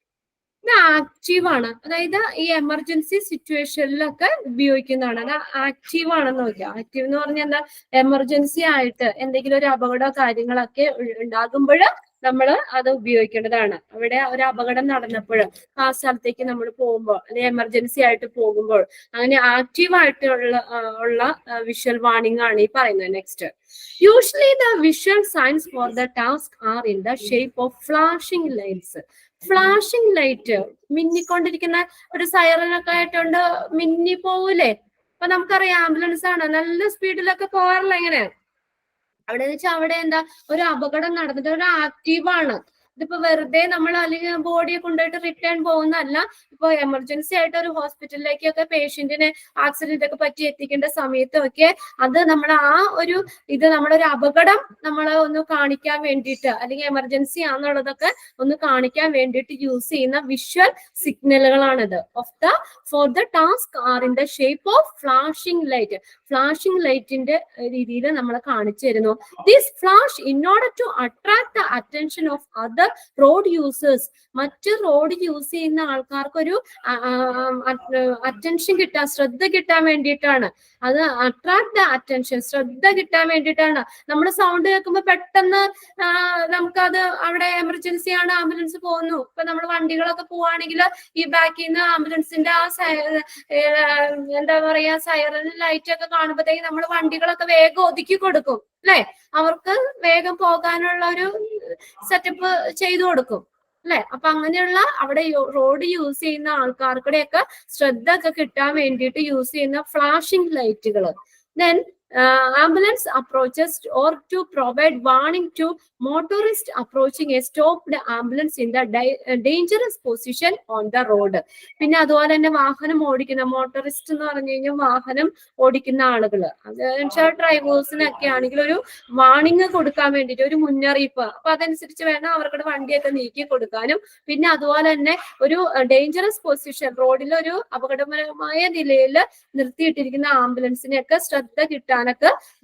ഇത് ആക്റ്റീവ് ആണ്, അതായത് ഈ എമർജൻസി സിറ്റുവേഷനിലൊക്കെ ഉപയോഗിക്കുന്നതാണ്. അത് ആക്റ്റീവ് ആണെന്ന് നോക്കിയാൽ, ആക്റ്റീവ് എന്ന് പറഞ്ഞാൽ എന്താ, എമർജൻസി ആയിട്ട് എന്തെങ്കിലും ഒരു അപകട കാര്യങ്ങളൊക്കെ ഉണ്ടാകുമ്പോൾ നമ്മൾ അത് ഉപയോഗിക്കേണ്ടതാണ്. അവിടെ ഒരു അപകടം നടന്നപ്പോൾ ആ സ്ഥലത്തേക്ക് നമ്മൾ പോകുമ്പോൾ, അല്ലെങ്കിൽ എമർജൻസി ആയിട്ട് പോകുമ്പോൾ, അങ്ങനെ ആക്റ്റീവ് ആയിട്ടുള്ള വിഷ്വൽ വാർണിംഗ് ആണ് ഈ പറയുന്നത്. Next, usually the visual signs for the task are in the shape of flashing lights. Flashing light, മിന്നിക്കൊണ്ടിരിക്കുന്ന ഒരു സൈറനൊക്കെ ആയിട്ടുണ്ട്, മിന്നി പോവൂലേ? അപ്പൊ നമുക്കറിയാം ആംബുലൻസ് ആണ്, നല്ല സ്പീഡിലൊക്കെ പോകാറില്ല ഇങ്ങനെ. അവിടെ വെച്ചാൽ അവിടെ എന്താ, ഒരു അപകടം നടന്നിട്ട് ഒരു ആക്റ്റീവാണ്. ഇതിപ്പോ വെറുതെ നമ്മൾ അല്ലെങ്കിൽ ബോഡിയെ കൊണ്ടുപോയിട്ട് റിട്ടേൺ പോകുന്നതല്ല. ഇപ്പൊ എമർജൻസി ആയിട്ട് ഒരു ഹോസ്പിറ്റലിലേക്കൊക്കെ പേഷ്യന്റിനെ ആക്സിഡന്റ് ഒക്കെ പറ്റി എത്തിക്കേണ്ട സമയത്തൊക്കെ അത് നമ്മൾ ആ ഒരു ഇത് നമ്മളൊരു അപകടം നമ്മളെ ഒന്ന് കാണിക്കാൻ വേണ്ടിയിട്ട്, അല്ലെങ്കിൽ എമർജൻസി ആണെന്നുള്ളതൊക്കെ ഒന്ന് കാണിക്കാൻ വേണ്ടിയിട്ട് യൂസ് ചെയ്യുന്ന വിഷ്വൽ സിഗ്നലുകളാണിത്. For the task are in the shape of flashing light. Flashing ലൈറ്റിന്റെ രീതിയിൽ നമ്മളെ കാണിച്ചു തരുന്നു. This flash in order to attract the attention of other road users. മറ്റ് റോഡ് യൂസ് ചെയ്യുന്ന ആൾക്കാർക്കൊരു അറ്റൻഷൻ കിട്ടാൻ, ശ്രദ്ധ കിട്ടാൻ വേണ്ടിയിട്ടാണ്. അത് അട്രാക്ട് ദ അറ്റൻഷൻ, ശ്രദ്ധ കിട്ടാൻ വേണ്ടിയിട്ടാണ്. നമ്മുടെ സൗണ്ട് കേൾക്കുമ്പോൾ പെട്ടെന്ന് നമുക്കത് അവിടെ എമർജൻസി ആണ്, ആംബുലൻസ് പോകുന്നു. ഇപ്പൊ നമ്മൾ വണ്ടികളൊക്കെ പോവാണെങ്കിൽ ഈ ബാക്കിൽ നിന്ന് ആംബുലൻസിന്റെ ആ എന്താ പറയാ, സൈറൻ ലൈറ്റ് ഒക്കെ കാണുമ്പോഴത്തേക്ക് നമ്മൾ വണ്ടികളൊക്കെ വേഗം ഒതുക്കി കൊടുക്കും അല്ലെ, അവർക്ക് വേഗം പോകാനുള്ള ഒരു സെറ്റപ്പ് ചെയ്തു കൊടുക്കും അല്ലെ. അപ്പൊ അങ്ങനെയുള്ള അവിടെ റോഡ് യൂസ് ചെയ്യുന്ന ആൾക്കാർക്കുടെയൊക്കെ ശ്രദ്ധ ഒക്കെ കിട്ടാൻ വേണ്ടിയിട്ട് യൂസ് ചെയ്യുന്ന ഫ്ലാഷിംഗ് ലൈറ്റുകൾ. Then ambulance approaches or to provide warning to motorist approaching a stopped ambulance in the dangerous position on the road. പിന്നെ അതുപോലെ തന്നെ വാഹനം ഓടിക്കുന്ന മോട്ടോറിസ്റ്റ് എന്ന് പറഞ്ഞു കഴിഞ്ഞാൽ വാഹനം ഓടിക്കുന്ന ആളുകൾ, അത് ഡ്രൈവേഴ്സിനൊക്കെ ആണെങ്കിൽ ഒരു വാർണിംഗ് കൊടുക്കാൻ വേണ്ടിയിട്ട്, ഒരു മുന്നറിയിപ്പ്, അപ്പൊ അതനുസരിച്ച് വേണം അവർക്കുടെ വണ്ടിയൊക്കെ നീക്കി കൊടുക്കാനും. പിന്നെ അതുപോലെ തന്നെ ഒരു ഡേഞ്ചറസ് പൊസിഷൻ, റോഡിൽ ഒരു അപകടകരമായ നിലയിൽ നിർത്തിയിട്ടിരിക്കുന്ന ആംബുലൻസിനെയൊക്കെ ശ്രദ്ധ കിട്ടാനൊക്കെ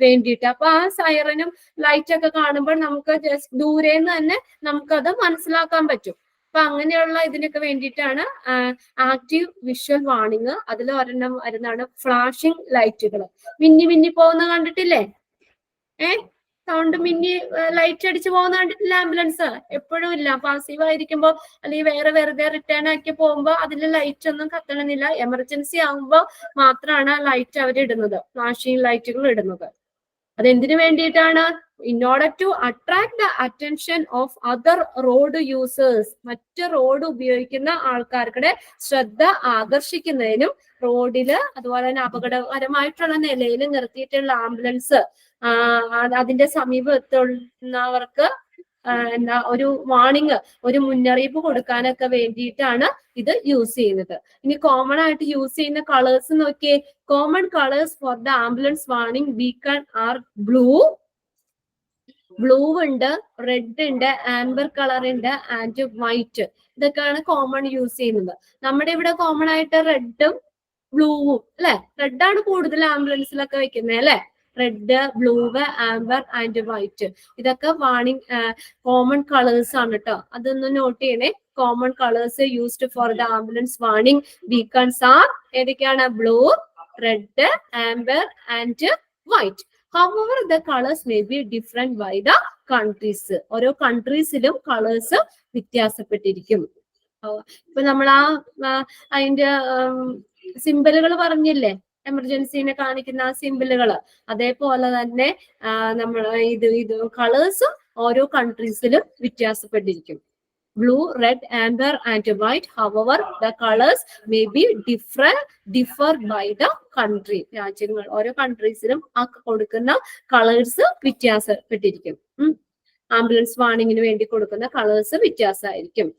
വേണ്ടിയിട്ട്. അപ്പൊ ആ സൈറനും ലൈറ്റൊക്കെ കാണുമ്പോൾ നമുക്ക് ജസ്റ്റ് ദൂരെ നിന്ന് തന്നെ നമുക്കത് മനസ്സിലാക്കാൻ പറ്റും. അപ്പൊ അങ്ങനെയുള്ള ഇതിനൊക്കെ വേണ്ടിയിട്ടാണ് ആക്റ്റീവ് വിഷ്വൽ വാർണിംഗ്. അതിൽ ഒരെണ്ണം വരുന്നതാണ് ഫ്ലാഷിംഗ് ലൈറ്റുകൾ. മിന്നി മിന്നി പോകുന്ന കണ്ടിട്ടില്ലേ? സൗണ്ട് മിന്നി ലൈറ്റ് അടിച്ച് പോകുന്ന കണ്ടിട്ടില്ല ആംബുലൻസ്? എപ്പോഴും ഇല്ല. പാസീവ് ആയിരിക്കുമ്പോ അല്ലെങ്കിൽ വേറെ വെറുതെ റിട്ടേൺ ആക്കി പോകുമ്പോ അതിൽ ലൈറ്റ് ഒന്നും കത്തണമെന്നില്ല. എമർജൻസി ആകുമ്പോ മാത്രമാണ് ലൈറ്റ് അവർ ഇടുന്നത്, ഫ്ലാഷിംഗ് ലൈറ്റുകൾ ഇടുന്നത്. അതെന്തിനു വേണ്ടിയിട്ടാണ്? In order to attract the attention of other road users, മറ്റ് റോഡ് ഉപയോഗിക്കുന്ന ആൾക്കാരുടെ ശ്രദ്ധ ആകർഷിക്കുന്നതിനും റോഡില് അതുപോലെ തന്നെ അപകടകരമായിട്ടുള്ള നിലയിൽ നിർത്തിയിട്ടുള്ള ആംബുലൻസ് അതിന്റെ സമീപത്തുള്ളവർക്ക് എന്താ ഒരു വാണിംഗ്, ഒരു മുന്നറിയിപ്പ് കൊടുക്കാനൊക്കെ വേണ്ടിയിട്ടാണ് ഇത് യൂസ് ചെയ്യുന്നത്. ഇനി കോമൺ ആയിട്ട് യൂസ് ചെയ്യുന്ന കളേഴ്സ് നോക്കിയേ. Common colours for the ambulance warning beacon are blue ഉണ്ട്, റെഡ് ഉണ്ട്, ആംബർ കളർ ഉണ്ട് ആൻഡ് വൈറ്റ്. ഇതൊക്കെയാണ് കോമൺ യൂസ് ചെയ്യുന്നത്. നമ്മുടെ ഇവിടെ കോമൺ ആയിട്ട് റെഡും ബ്ലൂവും അല്ലെ, റെഡാണ് കൂടുതൽ ആംബുലൻസിലൊക്കെ വെക്കുന്നത് അല്ലെ. Red, blue, amber and white, ഇതൊക്കെ വാണിംഗ് കോമൺ കളേഴ്സ് ആണ് കേട്ടോ. അതൊന്ന് നോട്ട് ചെയ്യണേ. Common colours used for the ambulance warning beacons are ഏതൊക്കെയാണ്? Blue, red, amber and white. However, the colors may be different by the countries. ഓരോ കൺട്രീസിലും colours വ്യത്യാസപ്പെട്ടിരിക്കും. ഇപ്പൊ നമ്മൾ അതിന്റെ സിംബലുകൾ പറഞ്ഞില്ലേ, എമർജൻസിനെ കാണിക്കുന്ന ആ സിംബലുകൾ, അതേപോലെ തന്നെ നമ്മൾ ഇത് കളേഴ്സും ഓരോ കൺട്രീസിലും വ്യത്യാസപ്പെട്ടിരിക്കും. Blue, red, amber and white. However, the colors may be differ by the country. രാജ്യങ്ങൾ ഓരോ കൺട്രീസിലും ആ കൊടുക്കുന്ന കളേഴ്സ് വ്യത്യാസപ്പെട്ടിരിക്കും. ആംബുലൻസ് വാണിങ്ങിന് വേണ്ടി കൊടുക്കുന്ന കളേഴ്സ് വ്യത്യാസമായിരിക്കും.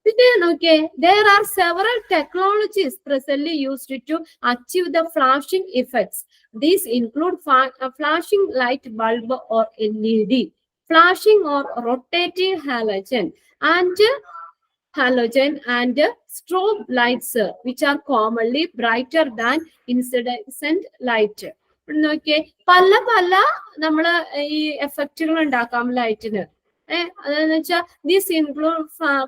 പിന്നെ നോക്കിയേ, there are several technologies presently used to achieve the flashing effects. These include flashing light bulb or LED, flashing or rotating halogen and strobe lights, which are commonly brighter than incandescent light. നോക്കിയേ, പല നമ്മള് ഈ എഫക്റ്റുകൾ ഉണ്ടാക്കാം ലൈറ്റിന്. അതെന്ന് വെച്ചാൽ this include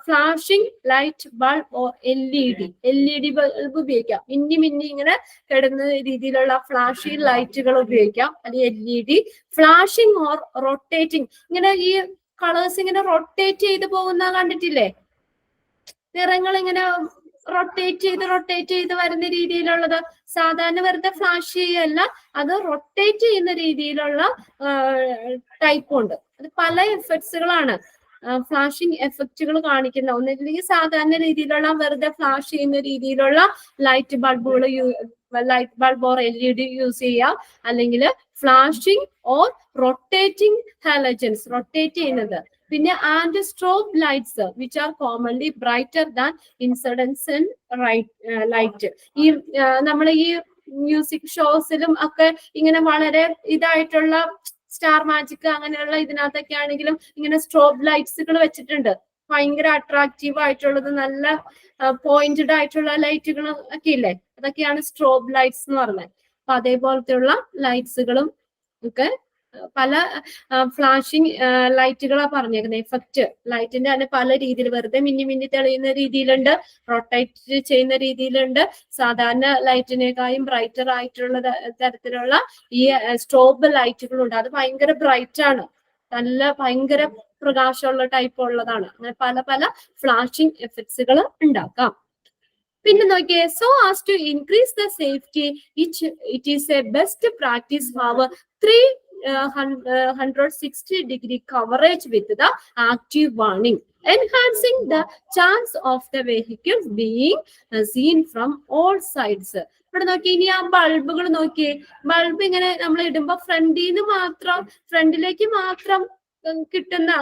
flashing light bulb or LED bulb ഉപയോഗിക്കാം. മിന്നി ഇങ്ങനെ കിടന്ന രീതിയിലുള്ള ഫ്ലാഷിംഗ് ലൈറ്റുകൾ ഉപയോഗിക്കാം. അല്ലെങ്കിൽ LED, ഫ്ലാഷിംഗ് ഓർ റൊട്ടേറ്റിംഗ്, ഇങ്ങനെ ഈ കളേഴ്സ് ഇങ്ങനെ റൊട്ടേറ്റ് ചെയ്ത് പോകുന്ന കണ്ടിട്ടില്ലേ? നിറങ്ങൾ ഇങ്ങനെ റൊട്ടേറ്റ് ചെയ്ത് വരുന്ന രീതിയിലുള്ളത്. സാധാരണ വെറുതെ ഫ്ലാഷ് ചെയ്യല്ല, അത് റൊട്ടേറ്റ് ചെയ്യുന്ന രീതിയിലുള്ള ടൈപ്പും ഉണ്ട്. അത് പല എഫക്ട്സുകളാണ്, ഫ്ലാഷിംഗ് എഫക്റ്റുകൾ കാണിക്കുന്ന. ഒന്നില്ലെങ്കിൽ സാധാരണ രീതിയിലുള്ള വെറുതെ ഫ്ലാഷ് ചെയ്യുന്ന രീതിയിലുള്ള light bulb or LED use ചെയ്യാം. അല്ലെങ്കിൽ flashing or rotating halogens, rotate ചെയ്യുന്നത്. പിന്നെ and strobe lights which are commonly brighter than ഇൻസിഡൻസെന്റ് ലൈറ്റ്. ഈ നമ്മൾ ഈ മ്യൂസിക് ഷോസിലും ഒക്കെ ഇങ്ങനെ വളരെ ഇതായിട്ടുള്ള സ്റ്റാർ മാജിക് അങ്ങനെയുള്ള ഇതിനകത്തൊക്കെ ആണെങ്കിലും ഇങ്ങനെ സ്ട്രോബ് ലൈറ്റ്സുകൾ വെച്ചിട്ടുണ്ട്. ഭയങ്കര അട്രാക്റ്റീവ് ആയിട്ടുള്ളത്, നല്ല പോയിന്റഡ് ആയിട്ടുള്ള ലൈറ്റുകൾ ഒക്കെ ഇല്ലേ, അതൊക്കെയാണ് സ്ട്രോബ് ലൈറ്റ്സ് എന്ന് പറഞ്ഞത്. അപ്പൊ അതേപോലത്തെയുള്ള ലൈറ്റ്സുകളും ഒക്കെ പല ഫ്ലാഷിംഗ് ലൈറ്റുകളാ പറഞ്ഞേക്കുന്നത്. എഫക്റ്റ് ലൈറ്റിന്റെ തന്നെ പല രീതിയിൽ, വെറുതെ മിന്നി തെളിയുന്ന രീതിയിലുണ്ട്, റൊട്ടേറ്റ് ചെയ്യുന്ന രീതിയിലുണ്ട്, സാധാരണ ലൈറ്റിനേക്കാളും ബ്രൈറ്റർ ആയിട്ടുള്ള തരത്തിലുള്ള ഈ സ്ട്രോബ് ലൈറ്റുകളുണ്ട്. അത് ഭയങ്കര ബ്രൈറ്റ് ആണ്, നല്ല ഭയങ്കര പ്രകാശമുള്ള ടൈപ്പ് ഉള്ളതാണ്. അങ്ങനെ പല ഫ്ലാഷിംഗ് എഫക്ട്സുകൾ ഉണ്ടാക്കാം. പിന്നെ നോക്കിയേ, so as to increase the safety it is a best practice have 360-degree coverage with the active warning, enhancing the chance of the vehicle being seen from all sides. ഇവിടെ നോക്കി, ഇനി ആ ബൾബുകൾ നോക്കിയേ. ബൾബ് ഇങ്ങനെ നമ്മൾ ഇടുമ്പോ ഫ്രണ്ടിലേക്ക് മാത്രം കിട്ടുന്ന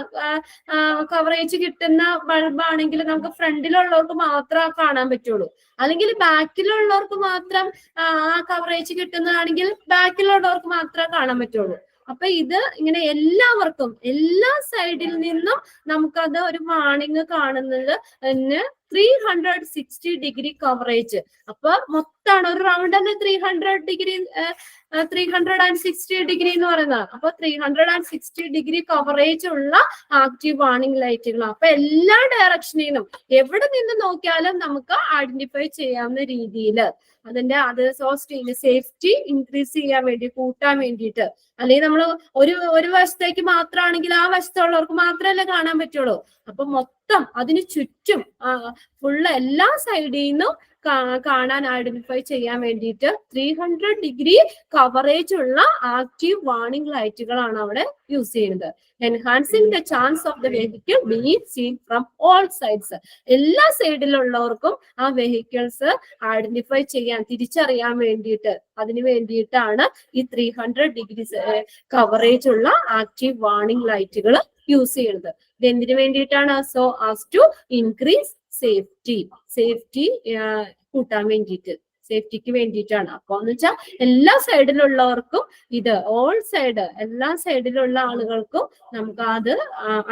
കവറേജ് കിട്ടുന്ന ബൾബാണെങ്കിൽ നമുക്ക് ഫ്രണ്ടിലുള്ളവർക്ക് മാത്രമേ കാണാൻ പറ്റുള്ളൂ. അല്ലെങ്കിൽ ബാക്കിലുള്ളവർക്ക് മാത്രം ആ കവറേജ് കിട്ടുന്നതാണെങ്കിൽ ബാക്കിലുള്ളവർക്ക് മാത്രമേ കാണാൻ പറ്റുള്ളൂ. അപ്പൊ ഇത് ഇങ്ങനെ എല്ലാവർക്കും എല്ലാ സൈഡിൽ നിന്നും നമുക്കത് ഒരു വാണിംഗ് കാണുന്നത് 360 ഡിഗ്രി കവറേജ്. അപ്പൊ മൊത്തമാണ് ഒരു റൗണ്ട് തന്നെ 360 ഡിഗ്രി എന്ന് പറയുന്നത്. അപ്പൊ 360 ഡിഗ്രി കവറേജ് ഉള്ള ആക്റ്റീവ് വാർണിംഗ് ലൈറ്റുകളാണ്. അപ്പൊ എല്ലാ ഡയറക്ഷനിലും എവിടെ നിന്ന് നോക്കിയാലും നമുക്ക് ഐഡന്റിഫൈ ചെയ്യാവുന്ന രീതിയിൽ അതിന്റെ സേഫ്റ്റി ഇൻക്രീസ് ചെയ്യാൻ വേണ്ടി, കൂട്ടാൻ വേണ്ടിയിട്ട്. അല്ലെങ്കിൽ നമ്മൾ ഒരു വശത്തേക്ക് മാത്രമാണെങ്കിൽ ആ വശത്തുള്ളവർക്ക് മാത്രമല്ലേ കാണാൻ പറ്റുള്ളൂ. അപ്പൊ മൊത്തം അതിന് ചുറ്റും ഫുള്ള് എല്ലാ സൈഡിൽ നിന്നും കാണാൻ ഐഡന്റിഫൈ ചെയ്യാൻ വേണ്ടിയിട്ട് 300 ഡിഗ്രി കവറേജ് ഉള്ള ആക്റ്റീവ് വാർണിംഗ് ലൈറ്റുകളാണ് അവിടെ യൂസ് ചെയ്യുന്നത്. Enhancing the chance of the vehicle being seen from all sides. എല്ലാ സൈഡിലുള്ളവർക്കും ആ വെഹിക്കിൾസ് ഐഡന്റിഫൈ ചെയ്യാൻ, തിരിച്ചറിയാൻ വേണ്ടിയിട്ട്, അതിനു വേണ്ടിയിട്ടാണ് ഈ 300 ഡിഗ്രി കവറേജ് ഉള്ള ആക്റ്റീവ് വാർണിംഗ് ലൈറ്റുകൾ യൂസ് ചെയ്യുന്നത്. ഇത് എന്തിനു വേണ്ടിയിട്ടാണ്? So as to increase safety കൂട്ടാൻ വേണ്ടിയിട്ട്, സേഫ്റ്റിക്ക് വേണ്ടിയിട്ടാണ്. അപ്പൊ എന്ന് വെച്ചാൽ എല്ലാ സൈഡിലുള്ളവർക്കും എല്ലാ സൈഡിലുള്ള ആളുകൾക്കും നമുക്ക് അത്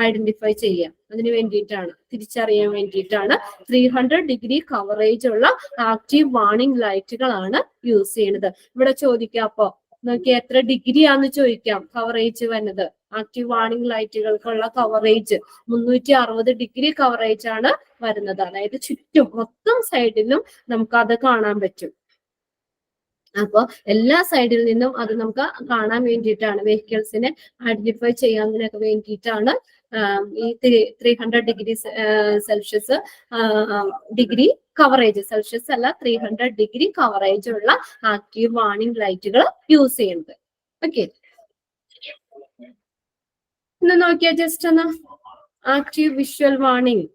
ഐഡന്റിഫൈ ചെയ്യാം. അതിന് വേണ്ടിയിട്ടാണ്, തിരിച്ചറിയാൻ വേണ്ടിയിട്ടാണ് 300 ഡിഗ്രി കവറേജ് ഉള്ള ആക്റ്റീവ് വാർണിംഗ് ലൈറ്റുകളാണ് യൂസ് ചെയ്യുന്നത്. ഇവിടെ ചോദിക്കാം, അപ്പൊ നോക്കി എത്ര ഡിഗ്രിയാന്ന് ചോദിക്കാം കവറേജ് വരുന്നത്. ആക്റ്റീവ് വാർണിംഗ് ലൈറ്റുകൾക്കുള്ള കവറേജ് 360 ഡിഗ്രി കവറേജ് ആണ് വരുന്നത്. അതായത് ചുറ്റും മൊത്തം സൈഡിലും നമുക്ക് അത് കാണാൻ പറ്റും. അപ്പൊ എല്ലാ സൈഡിൽ നിന്നും അത് നമുക്ക് കാണാൻ വേണ്ടിയിട്ടാണ്, വെഹിക്കിൾസിനെ ഐഡന്റിഫൈ ചെയ്യാനൊക്കെ വേണ്ടിയിട്ടാണ് ഈ 300 degree Celsius degree coverage, Celsius അല്ല 300 ഡിഗ്രി കവറേജ് ഉള്ള ആക്റ്റീവ് വാർണിംഗ് ലൈറ്റുകൾ യൂസ് ചെയ്യുന്നത്. ഓക്കെ, ഒന്ന് നോക്കിയാ ജസ്റ്റ് ഒന്ന് ആക്റ്റീവ് വിഷ്വൽ വാർണിംഗ്.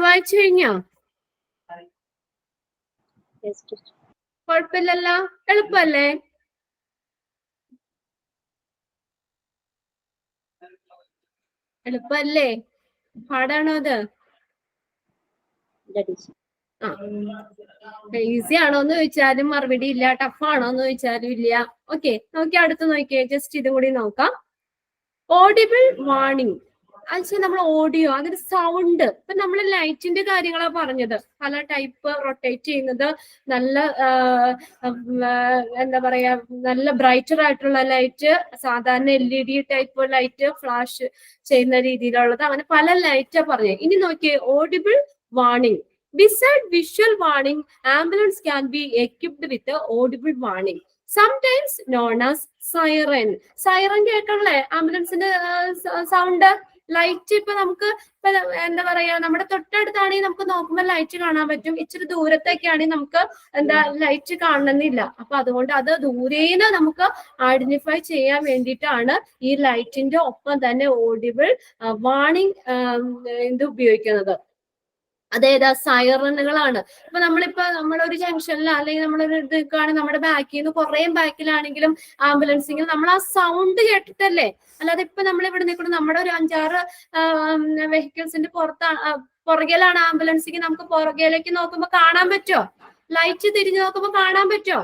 വായിച്ചു കഴിഞ്ഞോ? കുഴപ്പമില്ലല്ലോ, എളുപ്പല്ലേ? എളുപ്പല്ലേ? പാടാണോ അത്? ഈസി ആണോന്ന് ചോദിച്ചാലും മറുപടി ഇല്ല, ടഫ് ആണോന്ന് ചോദിച്ചാലും ഇല്ല. ഓക്കെ, നോക്കി അടുത്ത് നോക്കിയേ, ജസ്റ്റ് ഇതും കൂടി നോക്കാം. ഓഡിബിൾ വാർണിംഗ് ആക്ച്വലി നമ്മൾ ഓഡിയോ, അതിന്റെ സൗണ്ട്, ഇപ്പൊ നമ്മൾ ലൈറ്റിന്റെ കാര്യങ്ങളാണ് പറഞ്ഞത്. പല ടൈപ്പ് റൊട്ടേറ്റ് ചെയ്യുന്നത്, നല്ല എന്താ പറയാ, നല്ല ബ്രൈറ്റർ ആയിട്ടുള്ള ലൈറ്റ്, സാധാരണ LED ടൈപ്പ് ലൈറ്റ്, ഫ്ലാഷ് ചെയ്യുന്ന രീതിയിലുള്ളത്, അങ്ങനെ പല ലൈറ്റാ പറഞ്ഞത്. ഇനി നോക്കിയേ, audible warning. Beside visual warning, ambulance can be equipped with a audible warning, sometimes known as siren. Siren കേൾക്കണല്ലേ ആംബുലൻസിന്റെ സൗണ്ട്? ലൈറ്റ് ഇപ്പൊ നമുക്ക് ഇപ്പൊ എന്താ പറയാ, നമ്മുടെ തൊട്ടടുത്താണെങ്കിൽ നമുക്ക് നോക്കുമ്പോൾ ലൈറ്റ് കാണാൻ പറ്റും, ഇച്ചിരി ദൂരത്തേക്കാണെങ്കിൽ നമുക്ക് എന്താ ലൈറ്റ് കാണണമെന്നില്ല. അപ്പൊ അതുകൊണ്ട് അത് ദൂരേന്ന് നമുക്ക് ഐഡന്റിഫൈ ചെയ്യാൻ വേണ്ടിയിട്ടാണ് ഈ ലൈറ്റിന്റെ ഒപ്പം തന്നെ ഓഡിബിൾ വാണിംഗ് ഇത് ഉപയോഗിക്കുന്നത്. അതേതാ, സൈറണുകളാണ്. ഇപ്പൊ നമ്മളൊരു ജംഗ്ഷനിലോ അല്ലെങ്കിൽ നമ്മളൊരു ഇത് കാണും, നമ്മുടെ ബാക്കിൽ നിന്ന് കുറേ ബാക്കിലാണെങ്കിലും ആംബുലൻസിൽ നമ്മൾ ആ സൗണ്ട് കേട്ടിട്ടല്ലേ. അല്ലാതെ ഇപ്പൊ നമ്മൾ ഇവിടെ നിൽക്കുന്നത് നമ്മുടെ ഒരു 5-6 വെഹിക്കിൾസിന്റെ പുറകിലാണ് ആംബുലൻസിക്ക്, നമുക്ക് പുറകിലേക്ക് നോക്കുമ്പോ കാണാൻ പറ്റുമോ? ലൈറ്റ് തിരിഞ്ഞു നോക്കുമ്പോ കാണാൻ പറ്റുമോ?